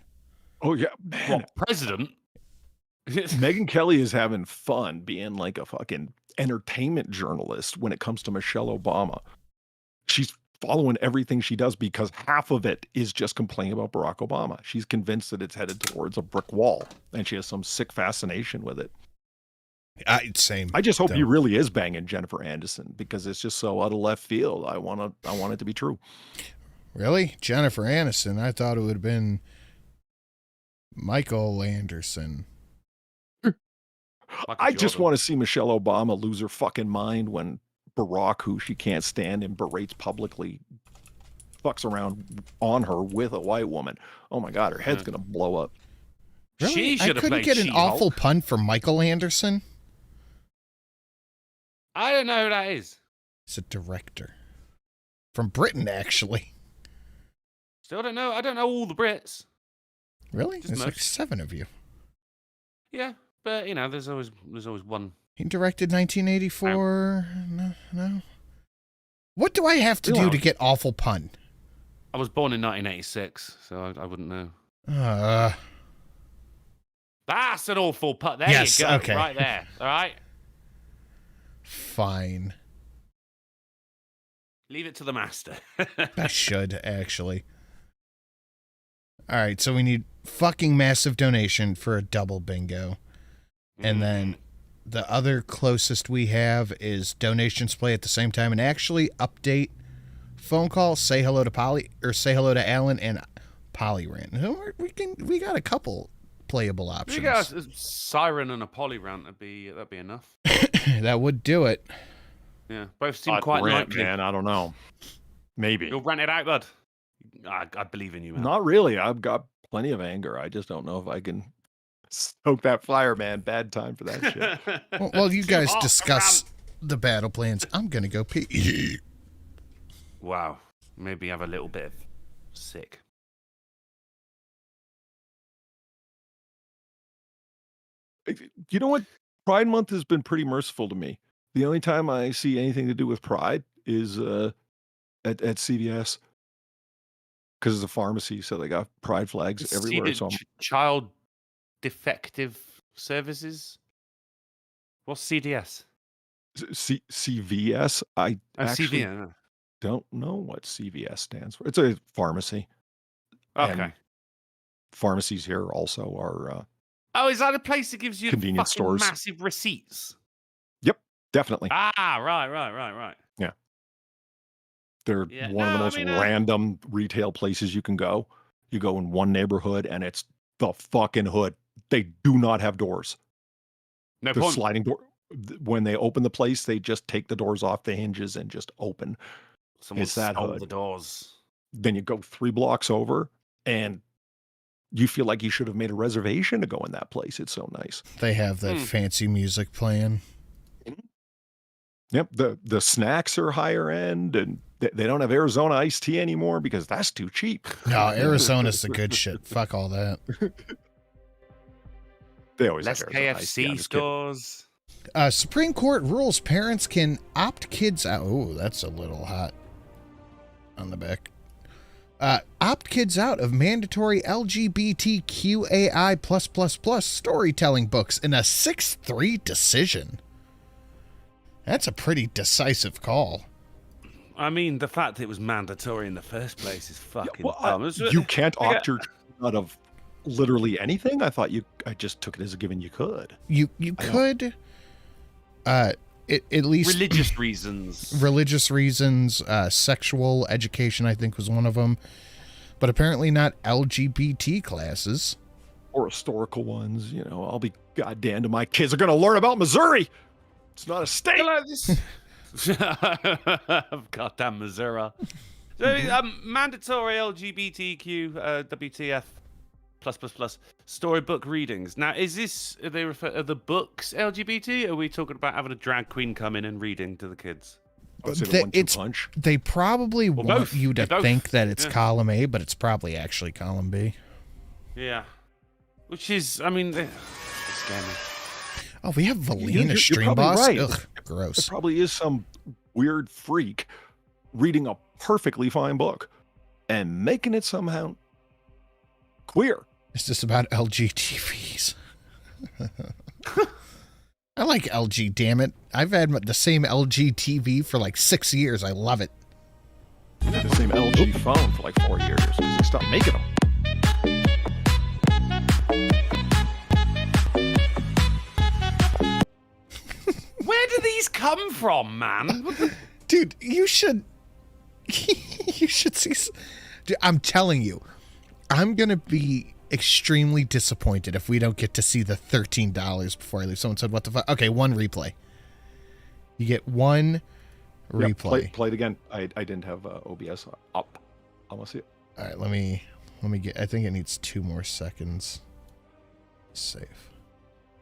Oh, yeah, man. Well, president? Megyn Kelly is having fun being like a fucking entertainment journalist when it comes to Michelle Obama. She's following everything she does because half of it is just complaining about Barack Obama. She's convinced that it's headed towards a brick wall, and she has some sick fascination with it. Same. I just hope he really is banging Jennifer Aniston because it's just so out of left field. I want it to be true. Really? Jennifer Aniston? I thought it would have been Michael Anderson. I just want to see Michelle Obama lose her fucking mind when Barack, who she can't stand and berates publicly, fucks around on her with a white woman. Oh my God, her head's gonna blow up. Really? I couldn't get an awful pun from Michael Anderson. I don't know who that is. It's a director from Britain, actually. Still don't know. I don't know all the Brits. Really? There's like 7 of you. Yeah, but you know, there's always one. He directed 1984. No. What do I have to do to get awful pun? I was born in 1986, so I wouldn't know. That's an awful pun. There you go. Okay. Right there. All right. Fine. Leave it to the master. I should, actually. All right, so we need fucking massive donation for a double bingo. And then the other closest we have is donations play at the same time and actually update phone call, say hello to Polly, or say hello to Alan and Polyrant. We got a couple playable options. We got a siren and a polyrant. That'd be enough. That would do it. Yeah, both seem quite likely. Man, I don't know. Maybe you'll rant it out, bud. I believe in you, man. Not really. I've got plenty of anger. I just don't know if I can stoke that fire, man. Bad time for that shit. Well, you guys discuss the battle plans. I'm gonna go pee. Wow. Maybe have a little bit of sick. You know what? Pride Month has been pretty merciful to me. The only time I see anything to do with Pride is at CVS. Because it's a pharmacy, so they got pride flags everywhere. So Child Defective Services? What's CDS? CVS? I actually CVS. don't know what CVS stands for. It's a pharmacy. Okay. And pharmacies here also are... oh, is that a place that gives you convenience stores? Massive receipts? Yep, definitely. Right. Yeah. They're one of the most random retail places you can go. You go in one neighborhood and it's the fucking hood. They do not have doors. No the point. Sliding door. When they open the place, they just take the doors off the hinges and just open. It's that hood. The doors. Then you go 3 blocks over and you feel like you should have made a reservation to go in that place. It's so nice. They have that fancy music playing. Yep. The snacks are higher end and they don't have Arizona iced tea anymore because that's too cheap. No, Arizona's the good shit. Fuck all that. They always less have KFC stores. Supreme Court rules parents can opt kids out. Oh, that's a little hot on the back. Opt kids out of mandatory LGBTQAI+++ storytelling books in a 6-3 decision. That's a pretty decisive call. I mean, the fact that it was mandatory in the first place is fucking dumb. You can't opt your child out of literally anything? I thought I just took it as a given you could. You could, at least... religious reasons. Religious reasons, sexual education, I think, was one of them. But apparently not LGBT classes. Or historical ones, you know. I'll be goddamn to my kids are going to learn about Missouri. It's not a state. Goddamn Missouri. So, mandatory LGBTQ WTF + storybook readings. Now, are the books LGBT? Or are we talking about having a drag queen come in and reading to the kids? They probably want you to think that it's column A, but it's probably actually column B. Yeah. Which is, I mean, it's scary. Oh, we have Valina Stream Boss? Right. Ugh, gross. There probably is some weird freak reading a perfectly fine book and making it somehow queer. It's just about LGTVs. I like LG, damn it. I've had the same LG TV for like 6 years. I love it. I had the same LG phone for like 4 years because they stopped making them. Where do these come from, man? Dude, you should see. Dude, I'm telling you, I'm going to be extremely disappointed if we don't get to see the $13 before I leave. Someone said, what the fuck? Okay, one replay. You get one replay. Play it again. I didn't have OBS up. I want to see it. All right, let me get. I think it needs 2 more seconds. Save.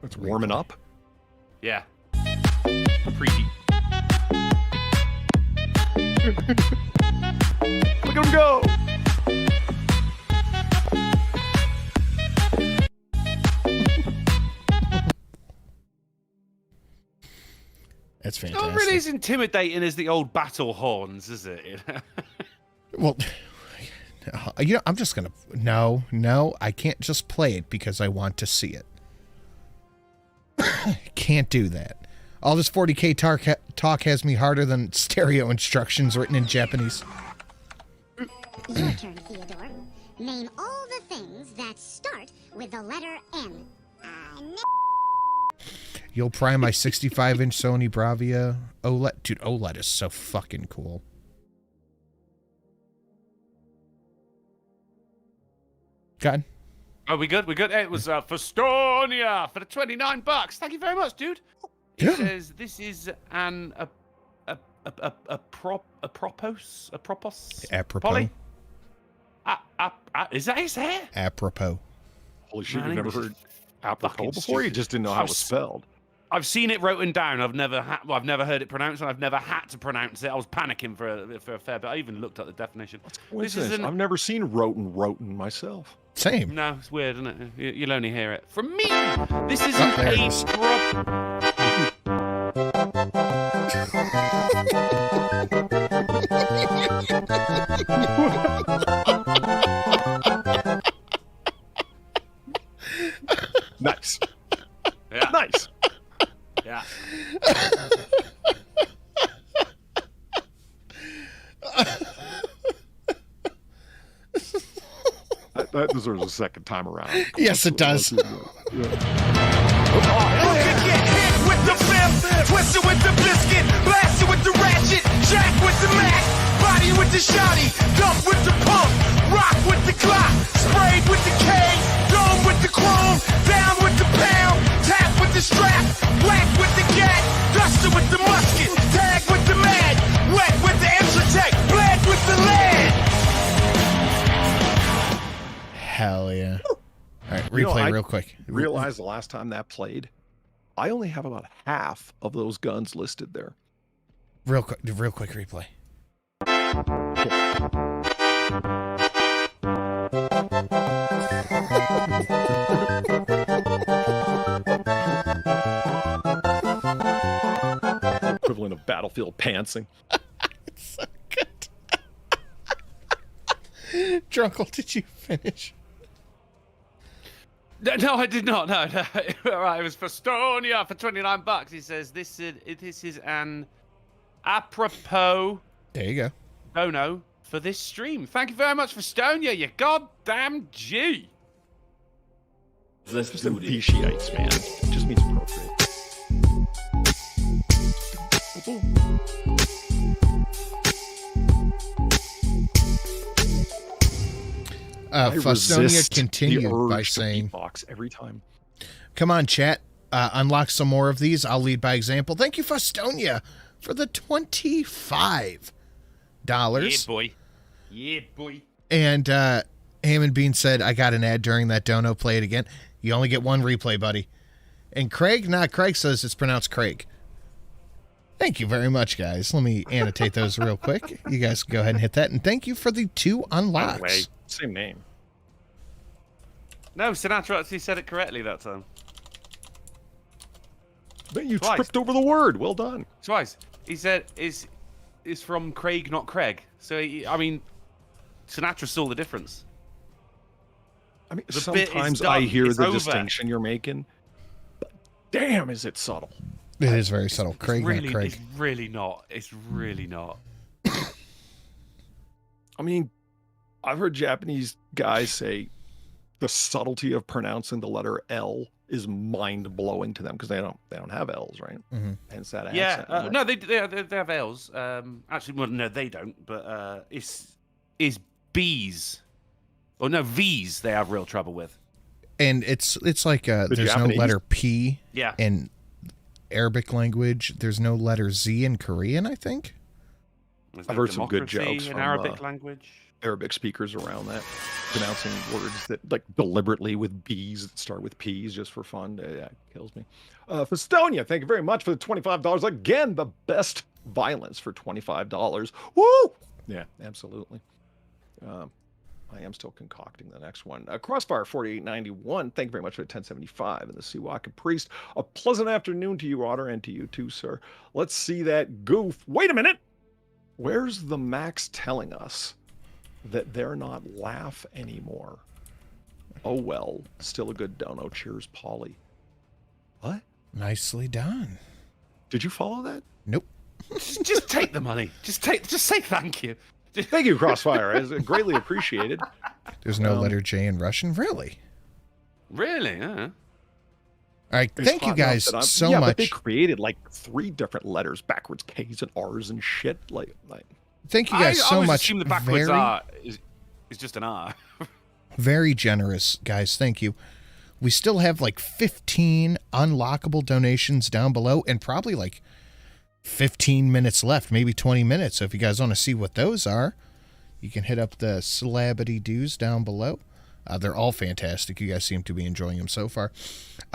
It's warming up. Yeah. Preheat. Look at him go. That's fantastic. Not really as intimidating as the old battle horns, is it? Well, I'm just gonna no, I can't just play it because I want to see it. Can't do that. All this 40K talk has me harder than stereo instructions written in Japanese. Your turn, Theodore. Name all the things that start with the letter N. You'll pry my 65-inch Sony Bravia OLED. Dude, OLED is so fucking cool. God. Oh, we good? We good? It was for Stonia for the $29. Thank you very much, dude. It Yeah. says this is an apropos. Apropos. Polly? Is that his hair? Apropos. Holy shit, Man, you've never English heard is apropos fucking before? You stupid. just didn't know how it was spelled. I've seen it written down. I've never heard it pronounced, and I've never had to pronounce it. I was panicking for a fair bit. I even looked at the definition. This is I've never seen roten myself. Same. No, it's weird, isn't it? You'll only hear it from me. This is Oh, there it an is. Nice. Yeah. Nice. Yeah. That deserves a second time around. Yes, it does. With the fifth, twisted with the biscuit, blasted with the ratchet, jack with the mac, body with the shotty, dump with the pump, rock with the clock, sprayed with the K, dome with the chrome, down with the pound, tap with the strap, whack with the gat, duster with the musket, tag with the mad, wet with the Intratec, bled with the lead. Hell yeah. All right, You know, replay I real quick. Realized the last time that played, I only have about half of those guns listed there. Real quick replay. Equivalent of battlefield pantsing. It's so good. Drunkle, did you finish? No, I did not. No. All right, it was for Stonia for $29. He says this is an apropos. There you go. No, for this stream. Thank you very much for Stonia, you goddamn G. Let's just appreciates, man. It just means appropriate. Fustonia continued by saying, box every time. come on, chat. Unlock some more of these. I'll lead by example. Thank you, Fustonia, for the $25. Yeah, boy. Yeah, boy. And Hammond Bean said, I got an ad during that dono. Play it again. You only get one replay, buddy. And Craig says it's pronounced Craig. Thank you very much, guys. Let me annotate those real quick. You guys can go ahead and hit that. And thank you for the 2 unlocks. By the way, same name. No, Sinatra actually said it correctly that time. But you Twice. tripped over the word. Well done. Twice. He said is from Craig, not Craig. So I mean, Sinatra saw the difference. I mean, The bit is sometimes done. I hear It's the over. distinction you're making. But damn, is it subtle? It is very subtle. Craig, Really, not Craig. it's really not. It's really not. I mean, I've heard Japanese guys say the subtlety of pronouncing the letter L is mind blowing to them because they don't have L's, right? Mm-hmm. Hence that accent. Yeah, no, they have L's. Actually, well, no, they don't. But it's B's Oh no, V's they have real trouble with. And it's like there's Japanese? no letter P Yeah. in Arabic language. There's no letter Z in Korean, I think. There's I've no heard some good democracy jokes in from, Arabic language. Arabic speakers around that, pronouncing words that like deliberately with B's that start with P's just for fun. Yeah, it kills me. Festonia, thank you very much for the $25. Again, the best violence for $25. Woo! Yeah, absolutely. I am still concocting the next one. Crossfire 4891, thank you very much for the 1075 and the Siwaka Priest. A pleasant afternoon to you, Otter, and to you too, sir. Let's see that goof. Wait a minute! Where's the Max telling us that they're not laugh anymore? Oh well, still a good dono. Cheers, Polly. What? Nicely done. Did you follow that? Nope. Just take the money. Just say thank you. Thank you, Crossfire. It's greatly appreciated. There's no letter J in Russian, really. Really? Yeah. All right, thank you guys so yeah, much. But they created like 3 different letters, backwards K's and R's and shit. Like thank you guys so I much. assume the backwards R is just an R. Very generous, guys. Thank you. We still have like 15 unlockable donations down below and probably like 15 minutes left, maybe 20 minutes. So if you guys want to see what those are, you can hit up the celebrity doos down below. They're all fantastic. You guys seem to be enjoying them so far.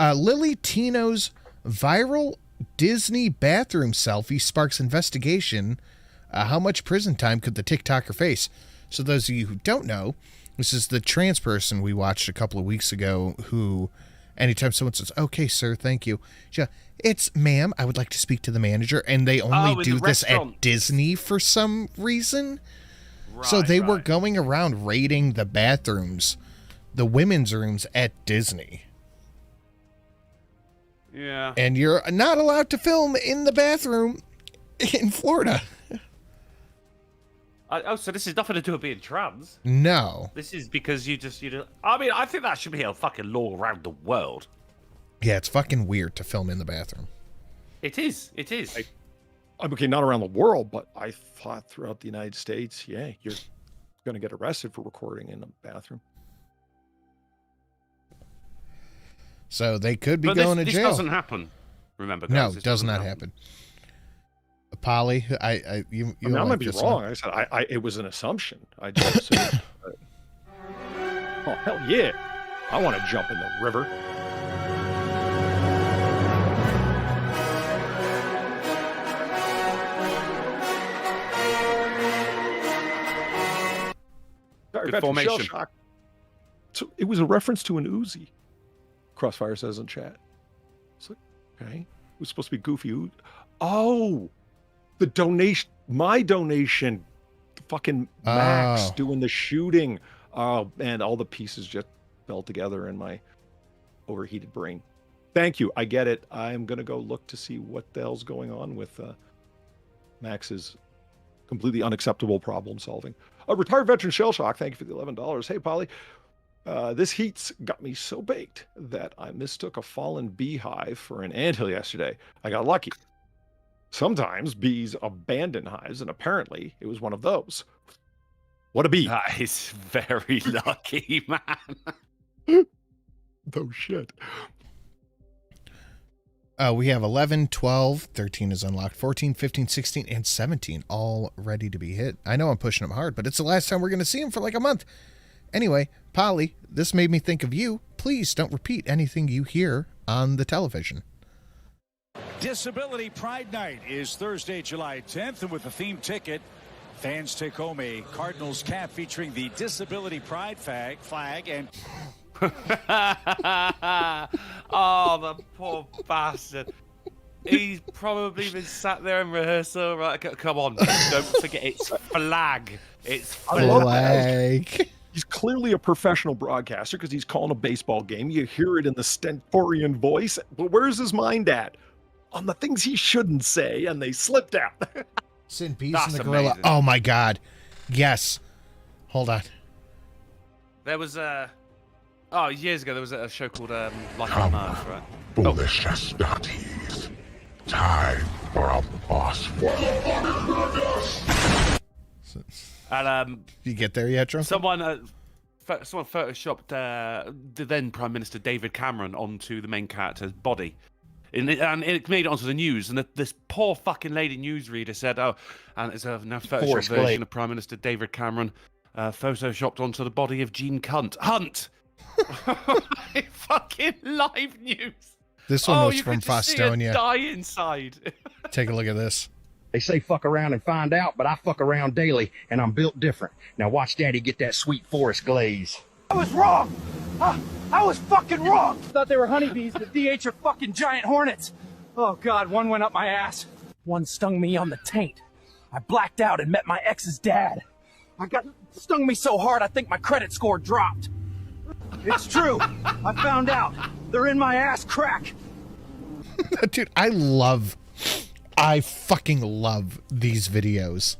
Lily Tino's viral Disney bathroom selfie sparks investigation. How much prison time could the TikToker face? So those of you who don't know, this is the trans person we watched a couple of weeks ago who, anytime someone says, okay, sir, thank you. It's, ma'am, I would like to speak to the manager. And they only do this at Disney for some reason. Right, so they were going around raiding the bathrooms, the women's rooms at Disney. Yeah. And you're not allowed to film in the bathroom in Florida. So this is nothing to do with being trans. No. This is because you I mean, I think that should be a fucking law around the world. Yeah, it's fucking weird to film in the bathroom. It is. It is. Okay, not around the world, but I thought throughout the United States, yeah, you're going to get arrested for recording in the bathroom. So they could be going to jail. This doesn't happen. Remember, guys, no, it does not happen. Polly, I might be wrong. I said it was an assumption. I just said, oh hell yeah, I want to jump in the river. Sorry, Good formation. Shell shock. So it was a reference to an Uzi. Crossfire says in chat. It's like, okay, it was supposed to be Goofy. Oh, the donation, my donation, fucking Max doing the shooting. And all the pieces just fell together in my overheated brain. Thank you. I get it. I'm going to go look to see what the hell's going on with Max's completely unacceptable problem solving. A retired veteran Shell Shock, thank you for the $11. Hey, Polly. This heat's got me so baked that I mistook a fallen beehive for an anthill yesterday. I got lucky. Sometimes bees abandon hives, and apparently it was one of those. What a bee. That is very lucky, man. Oh, shit. We have 11, 12, 13 is unlocked, 14, 15, 16, and 17 all ready to be hit. I know I'm pushing them hard, but it's the last time we're going to see them for like a month. Anyway, Polly, this made me think of you. Please don't repeat anything you hear on the television. Disability Pride Night is Thursday, July 10th, and with the theme ticket, fans take home a Cardinals cap featuring the Disability Pride flag and... Oh, the poor bastard. He's probably been sat there in rehearsal. Right, come on, don't forget it's flag. It's flag. He's clearly a professional broadcaster because he's calling a baseball game. You hear it in the stentorian voice. But where's his mind at? On the things he shouldn't say, and they slipped out. Sin Peace and the Gorilla. Oh, my God. Yes. Hold on. There was years ago, there was a show called Like a Mars, right? Foolish Astartes. Time for a boss fight. And you get there yet, Trump? Someone someone photoshopped the then Prime Minister David Cameron onto the main character's body. And it made it onto the news, and this poor fucking lady newsreader said, "Oh, and it's a Photoshop version of Prime Minister David Cameron photoshopped onto the body of Gene Hunt." Fucking live news. This one was from Fostonia. Die inside. Take a look at this. They say fuck around and find out, but I fuck around daily, and I'm built different. Now watch Daddy get that sweet forest glaze. I was wrong. I was fucking wrong. Thought they were honeybees, but DH are fucking giant hornets. Oh God, one went up my ass. One stung me on the taint. I blacked out and met my ex's dad. Stung me so hard I think my credit score dropped. It's true. I found out. They're in my ass crack. Dude, I fucking love these videos.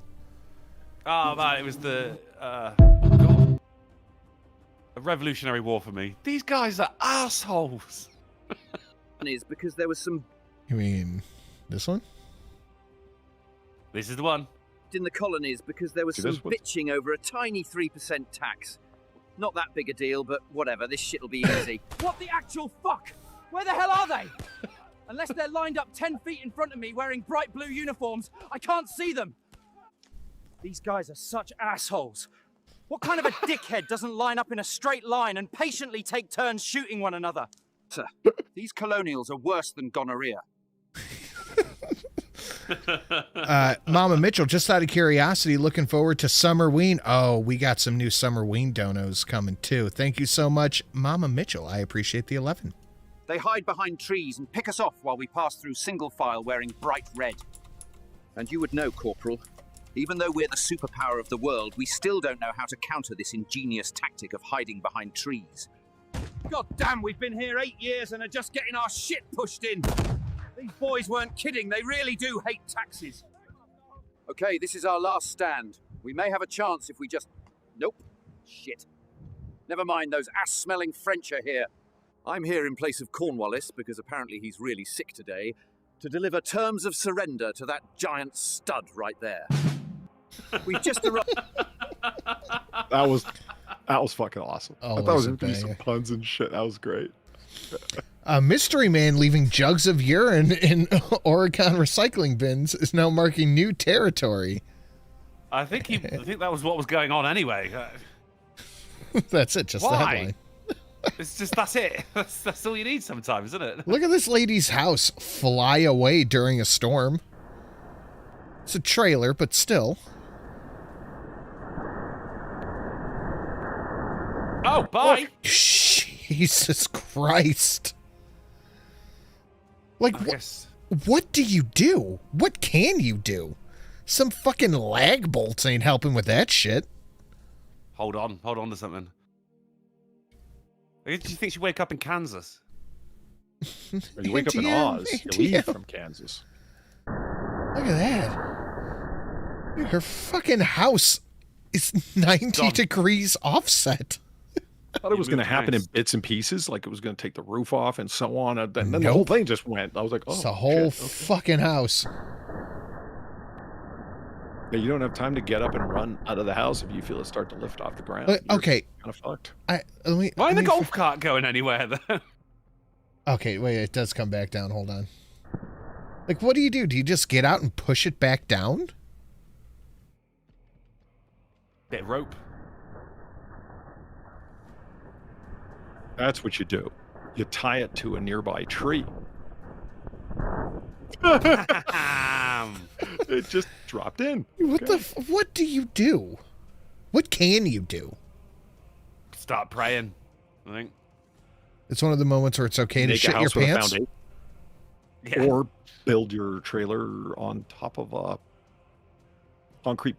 Oh man, it was the a Revolutionary War for me. These guys are assholes. Is because there was some. You mean this one? This is the one. In the colonies because there was some bitching over a tiny 3% tax. Not that big a deal, but whatever. This shit'll be easy. What the actual fuck? Where the hell are they? Unless they're lined up 10 feet in front of me wearing bright blue uniforms, I can't see them. These guys are such assholes. What kind of a dickhead doesn't line up in a straight line and patiently take turns shooting one another? Sir, these colonials are worse than gonorrhea. Mama Mitchell, just out of curiosity, looking forward to Summerween. Oh, we got some new Summerween donos coming too. Thank you so much, Mama Mitchell. I appreciate the 11. They hide behind trees and pick us off while we pass through single file wearing bright red. And you would know, Corporal, even though we're the superpower of the world, we still don't know how to counter this ingenious tactic of hiding behind trees. God damn, we've been here 8 years and are just getting our shit pushed in. These boys weren't kidding. They really do hate taxes. Okay, this is our last stand. We may have a chance if we just... Nope. Shit. Never mind, those ass-smelling French are here. I'm here in place of Cornwallis, because apparently he's really sick today, to deliver terms of surrender to that giant stud right there. We've just arrived... That was fucking awesome. Oh, I thought it was going to be some puns and shit. That was great. Mystery Man leaving jugs of urine in Oregon recycling bins is now marking new territory. I think that was what was going on anyway. That's it, just Why? that line. That's it. That's all you need sometimes, isn't it? Look at this lady's house fly away during a storm. It's a trailer, but still. Oh, bye. Jesus Christ. Like, what do you do? What can you do? Some fucking lag bolts ain't helping with that shit. Hold on to something. Do you think she'd wake up in Kansas? You wake up in Oz. You leave from Kansas. Look at that. Her fucking house is 90 degrees offset. I thought it was going to happen in bits and pieces, like it was going to take the roof off and so on, and then the whole thing just went. I was like, oh, it's a whole shit, okay. fucking house. Yeah, you don't have time to get up and run out of the house if you feel it start to lift off the ground. Okay. Kind of fucked. Why ain't the golf cart going anywhere then? Okay, wait, it does come back down. Hold on. Like, what do? Do you just get out and push it back down? Bit of rope. That's what you do. You tie it to a nearby tree. It just dropped in. What do you do? What can you do? Start praying, I think. It's one of the moments where it's okay to shit your pants. Yeah. Or build your trailer on top of a concrete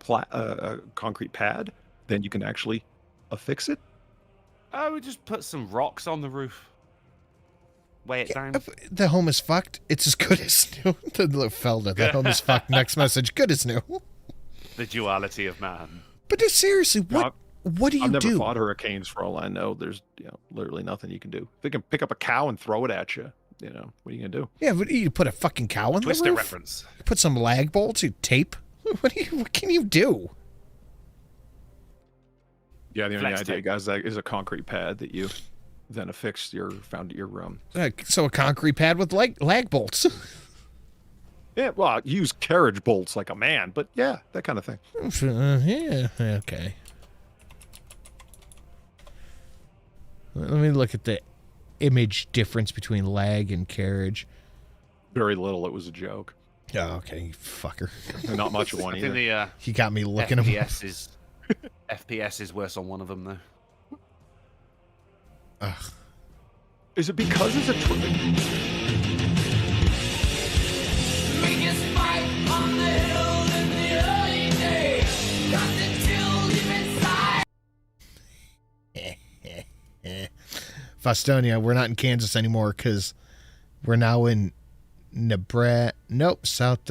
pad. Then you can actually affix it. I would just put some rocks on the roof. Weigh it down. The home is fucked. It's as good as new. The Felda. The home is fucked. Next message. Good as new. The duality of man. But seriously, what do you do? I've never fought hurricanes for all I know. There's literally nothing you can do. They can pick up a cow and throw it at you. What are you gonna do? Yeah, but you put a fucking cow on the roof? Twister reference. You put some lag bolts. You tape. What can you do? Yeah, the only Flex idea, tape. guys, that is a concrete pad that you then affixed your So a concrete pad with lag bolts. Yeah, well, use carriage bolts like a man, but yeah, that kind of thing. Yeah, okay. Let me look at the image difference between lag and carriage. Very little. It was a joke. Oh, okay, you fucker. Not much of one I either. think the He got me looking at him. FPS is worse on one of them though. Ugh. Is it because it's a Fostonia, we're not in Kansas anymore because we're now in Nebraska. Nope, South.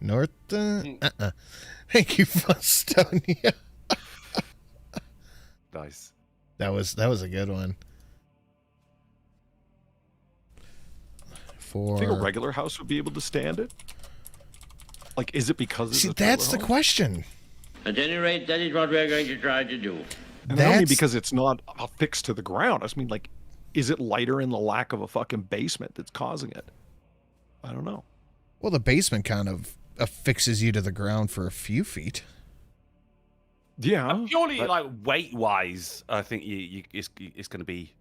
North. Thank you, Fostonia. Nice. That was a good one. I think a regular house would be able to stand it. Like, is it because it's that's the question. At any rate, that is what we're going to try to do. And not only because it's not affixed to the ground. I just mean, like, is it lighter in the lack of a fucking basement that's causing it? I don't know. Well, the basement kind of affixes you to the ground for a few feet. Yeah. Purely like weight wise, I think it's going to be.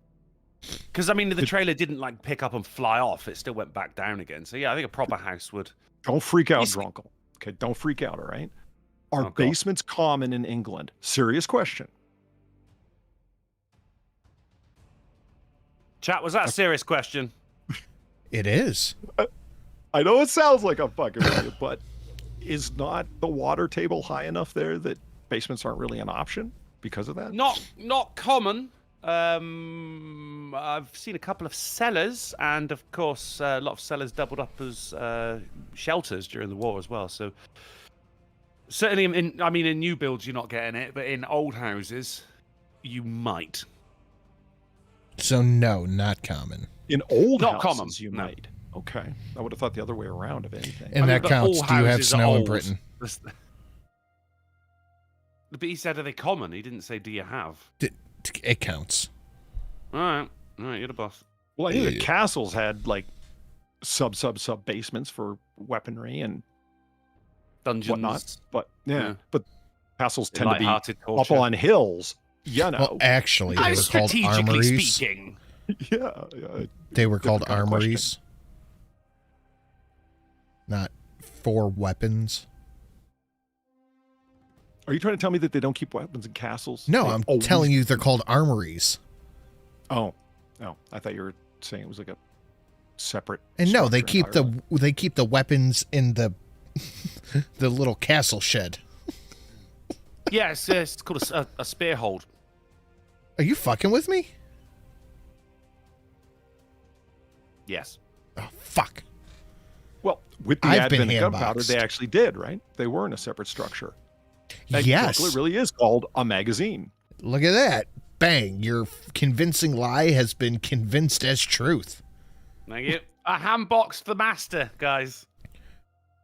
Because I mean, the trailer didn't like pick up and fly off; it still went back down again. So yeah, I think a proper house would. Don't freak out, Drunkle. Okay, don't freak out. All right. Are basements common in England? Serious question. Chat, was that a serious question? It is. I know it sounds like I'm fucking with you, but is not the water table high enough there that basements aren't really an option because of that? Not common. I've seen a couple of cellars, and of course, a lot of cellars doubled up as shelters during the war as well. So certainly, in new builds, you're not getting it, but in old houses, you might. So no, not common. In old Not houses, common, you no. might. Okay, I would have thought the other way around, if anything. And that but counts. all Do you have houses are snow in old. Britain? But he said, "Are they common?" He didn't say, "Do you have?" It counts. All right, you're the boss. Well, I knew the castles had like sub basements for weaponry and dungeons, whatnot. But Yeah. but castles tend to be Lighthearted up torture. on hills. You know. Well, actually, they were called Strategically armories. speaking. Yeah. They were called Different kind of question. armories, not for weapons. Are you trying to tell me that they don't keep weapons in castles? No, They I'm always- telling you they're called armories. Oh, no. I thought you were saying it was like a separate. And no, they structure keep entirely. the weapons in the the little castle shed. Yeah, it's called a spear hold. Are you fucking with me? Yes. Oh, fuck. Well, with the I've been advent of gunpowder, handboxed. they actually did, right? They were in a separate structure. And Yes. It really is called a magazine. Look at that. Bang. Your convincing lie has been convinced as truth. Thank you. A handbox for master, guys.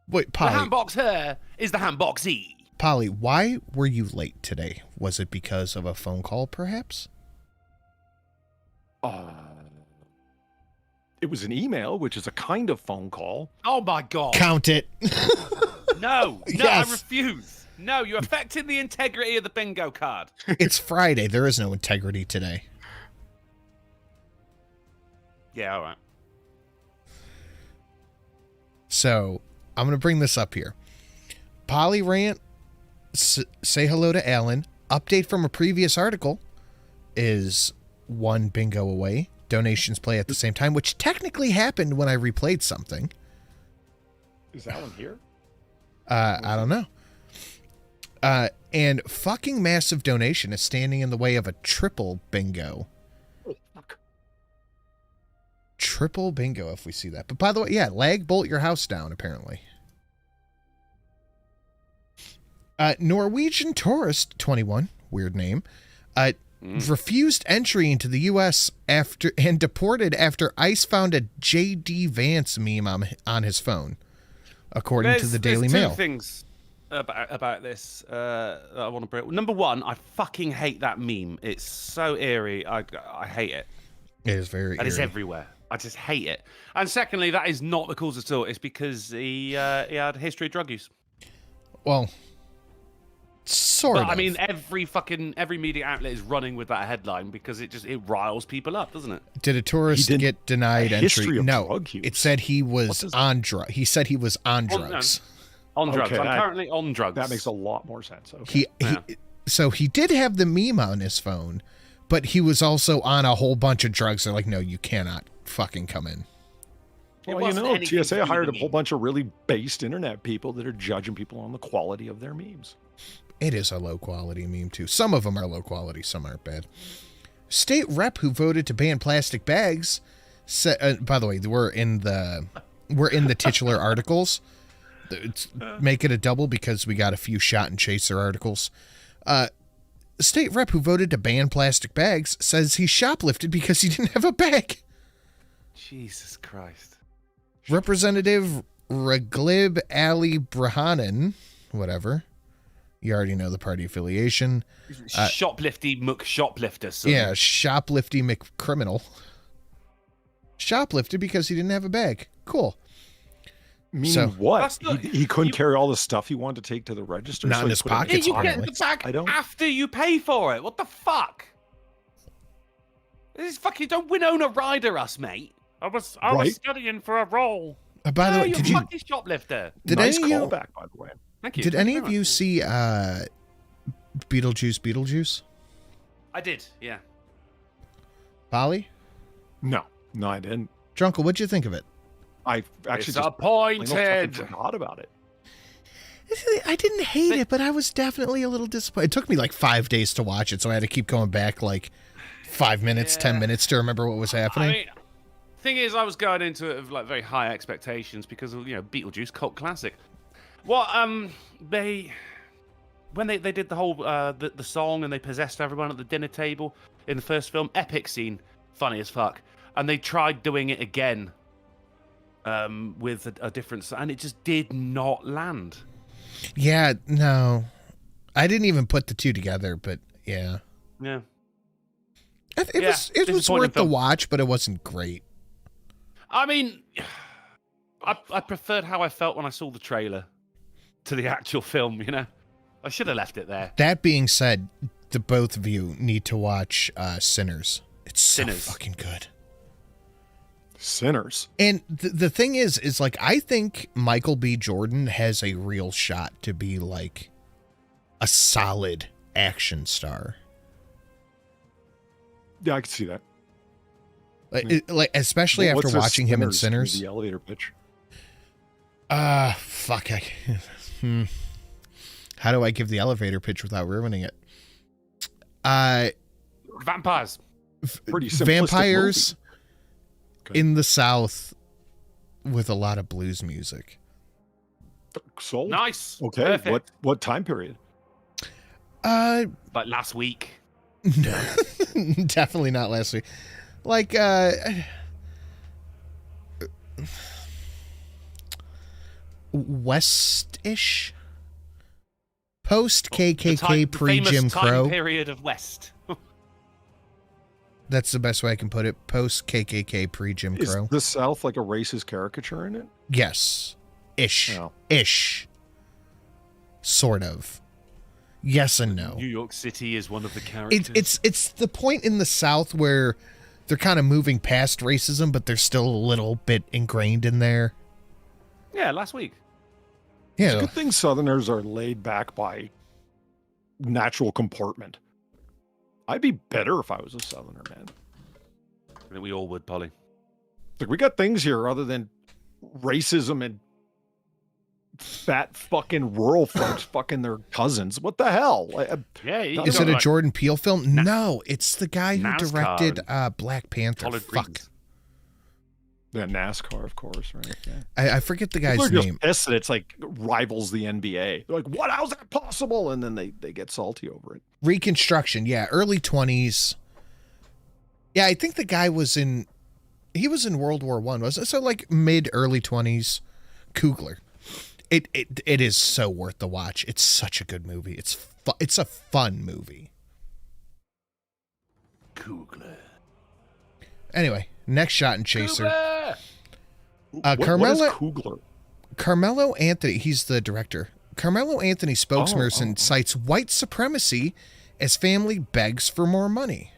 Wait, The Polly. handbox her is the handboxee. Polly, why were you late today? Was it because of a phone call, perhaps? It was an email, which is a kind of phone call. Oh my god. Count it. No, Yes. I refuse. No, you're affecting the integrity of the bingo card. It's Friday. There is no integrity today. Yeah, all right. So I'm going to bring this up here. Polly Rant, say hello to Alan. Update from a previous article is one bingo away. Donations play at the same time, which technically happened when I replayed something. Is Alan here? I don't know. And fucking massive donation is standing in the way of a triple bingo. Triple bingo if we see that. But by the way, yeah, lag bolt your house down, apparently. Norwegian tourist 21, weird name, refused entry into the U.S. after and deported after ICE found a J.D. Vance meme on his phone, according to the Daily there's Mail. Two things. about this. I want to bring. Number one, I fucking hate that meme. It's so eerie. I hate it. It is very. And it's everywhere. I just hate it. And secondly, that is not the cause at all. It's because he had a history of drug use. Well, sort of. I mean, every media outlet is running with that headline because it riles people up, doesn't it? Did a tourist get denied entry? No, it said he was on drug. He said he was on drugs. On drugs. Okay, I'm currently on drugs. That makes a lot more sense. Okay. So he did have the meme on his phone, but he was also on a whole bunch of drugs. They're like, no, you cannot fucking come in. Well, TSA hired a whole bunch of really based internet people that are judging people on the quality of their memes. It is a low quality meme too. Some of them are low quality, some aren't bad. State rep who voted to ban plastic bags said, by the way, we're in the titular articles. Make it a double because we got a few shot and chaser articles. State rep who voted to ban plastic bags says he shoplifted because he didn't have a bag. Jesus Christ. Representative Raglib Ali Brahanan, whatever. You already know the party affiliation. Shoplifty McShoplifter. Son. Yeah, shoplifty McCriminal. Shoplifted because he didn't have a bag. Cool. Meaning what? He couldn't carry all the stuff he wanted to take to the register. Not in his pockets. You get the bag after you pay for it. What the fuck? This is fucking. Don't Winona Ryder us, mate. I was studying for a role. By the way, you're a fucking shoplifter. Nice callback, by the way. Thank you. Did any of you see Beetlejuice? I did. Yeah. Polly? No, I didn't. Drunkle, what'd you think of it? I actually disappointed. Forgot about it. I didn't hate it, but I was definitely a little disappointed. It took me like 5 days to watch it, so I had to keep going back like 5 minutes, 10 minutes to remember what was happening. I mean, thing is, I was going into it with like very high expectations because of Beetlejuice, cult classic. Well, when they did the whole the song and they possessed everyone at the dinner table in the first film, epic scene, funny as fuck, and they tried doing it again. With a different, and it just did not land. Yeah, no, I didn't even put the two together, but yeah. It was worth the watch, but it wasn't great. I mean, I preferred how I felt when I saw the trailer to the actual film. I should have left it there. That being said, the both of you need to watch Sinners. It's so fucking good. Sinners. And the thing is like, I think Michael B. Jordan has a real shot to be like a solid action star. Yeah, I can see that. Like especially after watching him in Sinners. The elevator pitch. Fuck. How do I give the elevator pitch without ruining it? Vampires. Pretty simplistic vampires. Movie. In the South with a lot of blues music. Sold. Nice. Okay. Perfect. What time period? Like last week. Definitely not last week. Like West-ish? Post KKK, pre Jim Crow. Time period of West. That's the best way I can put it. Post KKK, pre Jim Crow. Is the South like a racist caricature in it? Yes. Ish. No. Ish. Sort of. Yes and no. New York City is one of the characters. It's the point in the South where they're kind of moving past racism, but they're still a little bit ingrained in there. Yeah, last week. Yeah. It's a good thing Southerners are laid back by natural comportment. I'd be better if I was a Southerner, man. I think we all would, Polly. Like, we got things here other than racism and fat fucking rural folks fucking their cousins. What the hell? Yeah. Is it a Jordan Peele film? No, it's the guy who directed Black Panther. Fuck. Yeah, NASCAR, of course, right? Yeah. I forget the guy's People are name. just pissed that it's like rivals the NBA. They're like, what? How's that possible? And then they get salty over it. Reconstruction, yeah, early 20s. Yeah, I think the guy was in World War I, was it? So like mid early 20s. Coogler. It is so worth the watch. It's such a good movie. It's a fun movie. Kugler. Anyway, next shot and chaser. What is Kugler? Carmelo Anthony, he's the director. Carmelo Anthony spokesperson cites white supremacy as family begs for more money.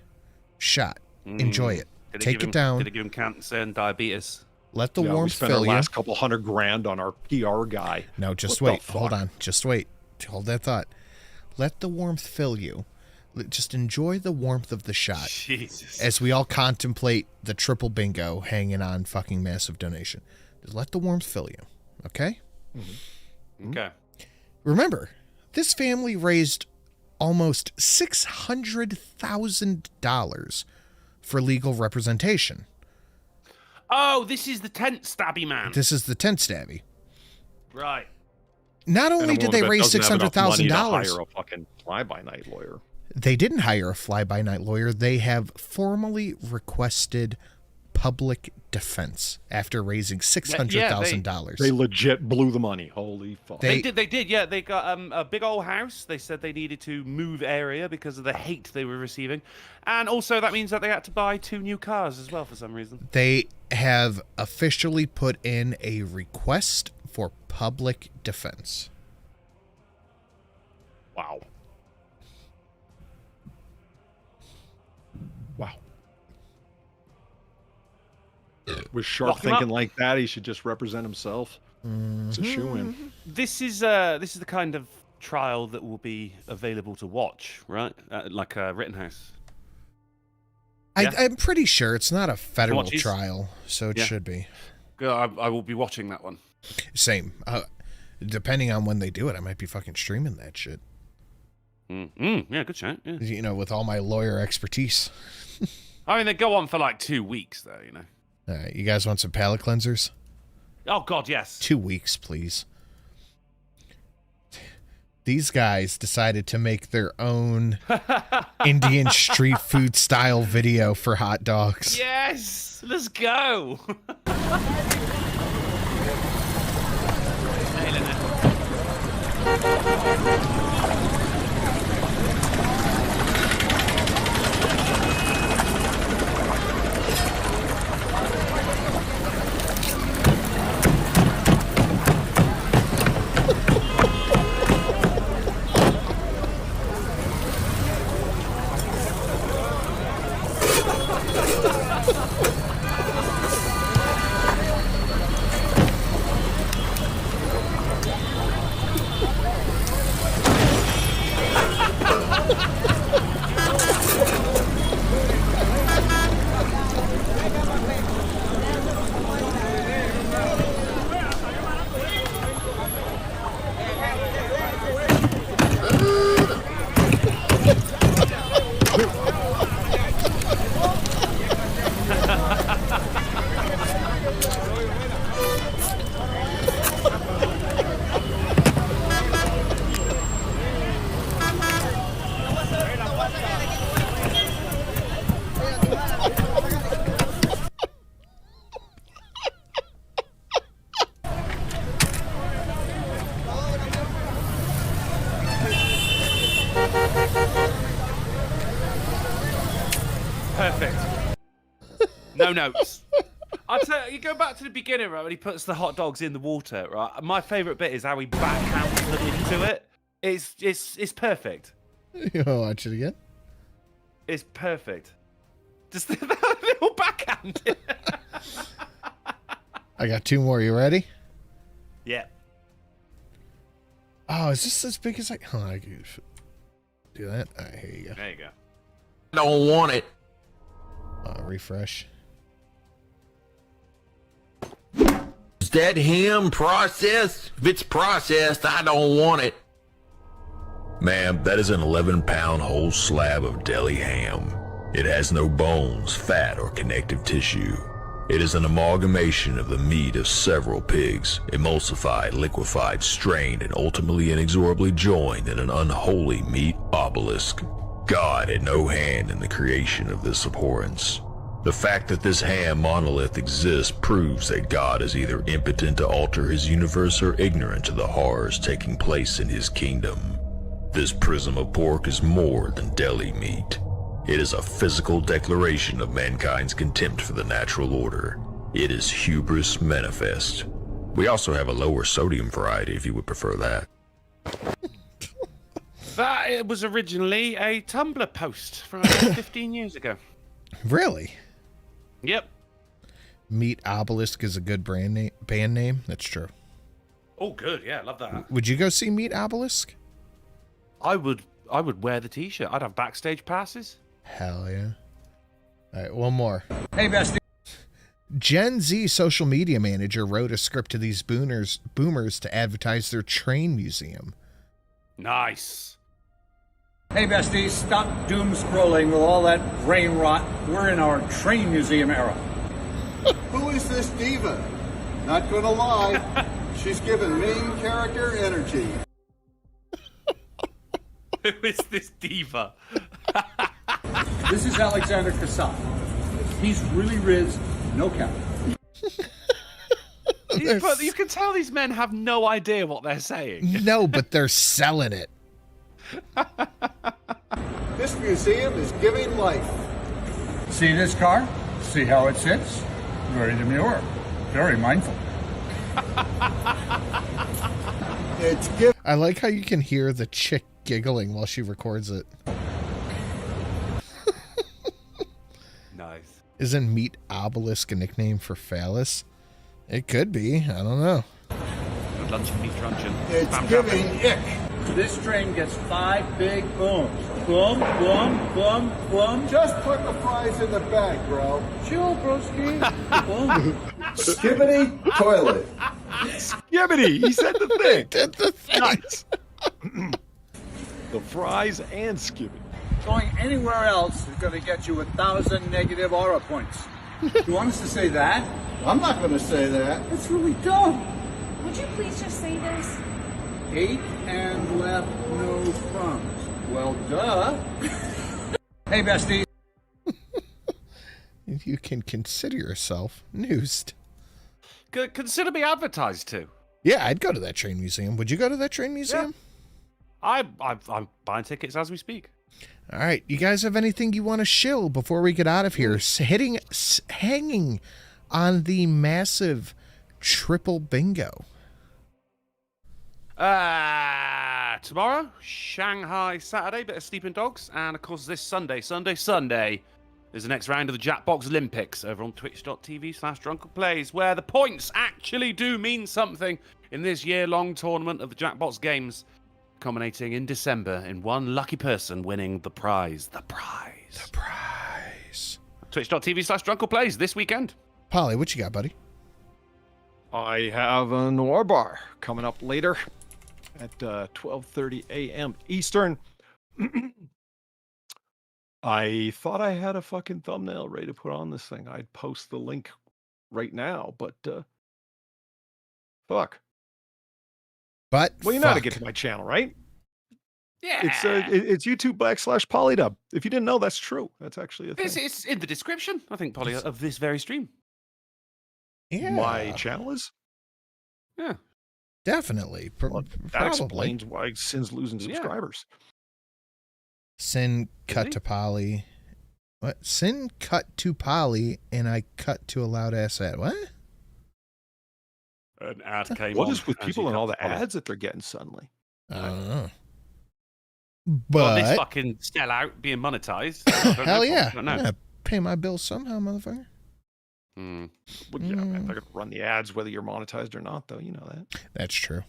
Shot. Enjoy it. Take it down. Did it give him cancer and diabetes? Let the warmth fill fill our you. last couple $100,000 on our PR guy. No, just wait. Hold on. Just wait. Hold that thought. Let the warmth fill you. Just enjoy the warmth of the shot. Jesus. As we all contemplate the triple bingo hanging on fucking massive donation. Just let the warmth fill you. Okay? Mm-hmm. Okay. Remember, this family raised almost $600,000 for legal representation. Oh, this is the tent stabby man. This is the tent stabby. Right. Not only did they raise $600,000, hire a fucking fly-by-night lawyer. They didn't hire a fly-by-night lawyer. They have formally requested public defense after raising $600,000. They legit blew the money. Holy fuck. They did. Yeah, they got a big old house. They said they needed to move area because of the hate they were receiving. And also that means that they had to buy 2 new cars as well for some reason. They have officially put in a request for public defense. Wow. Wow. Was Sharp thinking like that? He should just represent himself. It's a shoo-in. This is the kind of trial that will be available to watch, right? Like Rittenhouse. Yeah? I'm pretty sure it's not a federal trial, so it should be. I will be watching that one. Same. Depending on when they do it, I might be fucking streaming that shit. Yeah, good shot. Yeah. You know, with all my lawyer expertise. I mean, they go on for like 2 weeks, though, you know. All right, you guys want some palate cleansers? Oh, God, yes. 2 weeks, please. These guys decided to make their own Indian street food style video for hot dogs. Yes! Let's go! Perfect. No notes. I'll tell you, go back to the beginning, right, when he puts the hot dogs in the water, right? My favourite bit is how he backhands them into it. It's perfect. You want to watch it again? It's perfect. Just that little backhand. I got 2 more. You ready? Yeah. Oh, is this as big as I... Oh, I can do that. All right, here you go. There you go. Don't want it. Refresh. Is that ham processed? If it's processed, I don't want it. Ma'am, that is an 11-pound whole slab of deli ham. It has no bones, fat, or connective tissue. It is an amalgamation of the meat of several pigs, emulsified, liquefied, strained, and ultimately inexorably joined in an unholy meat obelisk. God had no hand in the creation of this abhorrence. The fact that this ham monolith exists proves that God is either impotent to alter his universe or ignorant to the horrors taking place in his kingdom. This prism of pork is more than deli meat. It is a physical declaration of mankind's contempt for the natural order. It is hubris manifest. We also have a lower sodium variety if you would prefer that. That it was originally a Tumblr post from about 15 years ago. Really? Yep. Meat Obelisk is a good band name. That's true. Oh, good. Yeah, love that. Would you go see Meat Obelisk? I would wear the t-shirt. I'd have backstage passes. Hell yeah. All right, one more. Hey, bestie. Gen Z social media manager wrote a script to these boomers to advertise their train museum. Nice. Hey, besties, stop doom scrolling with all that brain rot. We're in our train museum era. Who is this diva? Not gonna lie, she's giving main character energy. Who is this diva? This is Alexander Cassatt. He's really riz, no cap. But you can tell these men have no idea what they're saying. No, but they're selling it. This museum is giving life. See this car? See how it sits? Very demure, very mindful. It's give. I like how you can hear the chick giggling while she records it. Nice. Isn't Meat Obelisk a nickname for phallus? It could be. I don't know. Luncheon, meat luncheon. It's giving ick. This train gets 5 big booms. Boom, boom, boom, boom. Just put the fries in the bag, bro. Chill, broski. Boom. Skibbity toilet. Skibbity! He said the thing. Did the thing. Nice. The fries and skibbity. Going anywhere else is going to get you 1,000 negative aura points. You want us to say that? I'm not going to say that. That's really dumb. Would you please just say this? 8 and left, no crumbs. Well, duh. Hey, bestie. You can consider yourself newsed. Consider me advertised to. Yeah, I'd go to that train museum. Would you go to that train museum? Yeah. I'm buying tickets as we speak. All right, you guys have anything you want to shill before we get out of here? Hanging on the massive triple bingo. Tomorrow, Shanghai Saturday, bit of Sleeping Dogs, and of course this Sunday, is the next round of the Jackbox Olympics over on twitch.tv/drunkenplays, where the points actually do mean something in this year-long tournament of the Jackbox games, culminating in December in one lucky person winning the prize. The prize. Twitch.tv/drunkenplays this weekend. Polly, what you got, buddy? I have a Noir Bar coming up later at 12:30 a.m. Eastern. I thought I had a fucking thumbnail ready to put on this thing. I'd post the link right now, but fuck. But well, you know how to get to my channel, right? Yeah. It's YouTube/Polydub. If you didn't know, that's true. That's actually a thing. It's in the description, I think, Polly, of this very stream. Yeah. My channel is? Yeah. Definitely. Well, that explains why Sin's losing subscribers. Sin cut to Polly. What? Sin cut to Polly, and I cut to a loud ass ad. What? An ad came What on is with as people you and all cut the to Polly. ads that they're getting suddenly? I don't know. Well, But this fucking sellout being monetized. hell yeah. I don't know. I'm gonna pay my bills somehow, motherfucker. Well, yeah, man, they're gonna run the ads whether you're monetized or not, though. You know that. That's true.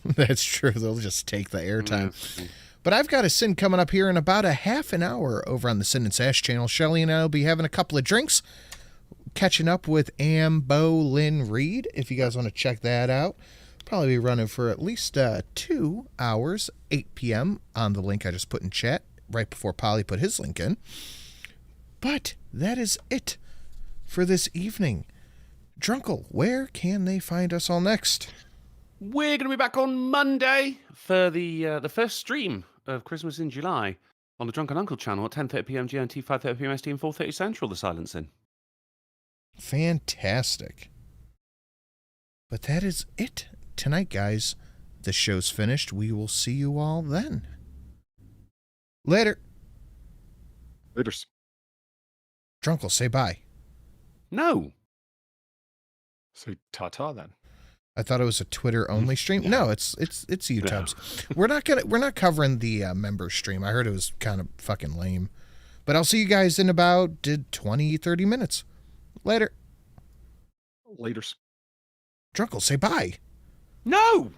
That's true. They'll just take the airtime. But I've got a Sin coming up here in about a half an hour over on the Sin and Sash channel. Shelly and I will be having a couple of drinks, catching up with Ambo Lynn Reed, if you guys want to check that out. Probably be running for at least 2 hours, 8 p.m. on the link I just put in chat, right before Polly put his link in. But that is it for this evening. Drunkle, where can they find us all next? We're going to be back on Monday for the first stream of Christmas in July on the Drunken Uncle channel at 10:30 p.m. GMT, 5:30 p.m. ST, and 4:30 Central. The Silent Sin. Fantastic. But that is it tonight, guys. The show's finished. We will see you all then. Later. Laters. Drunkle, say bye. No. Say ta-ta then. I thought it was a Twitter only stream. No, it's YouTube's. No. We're not covering the member stream. I heard it was kind of fucking lame. But I'll see you guys in about 20, 30 minutes. Later. Laters. Drunkle, say bye. No.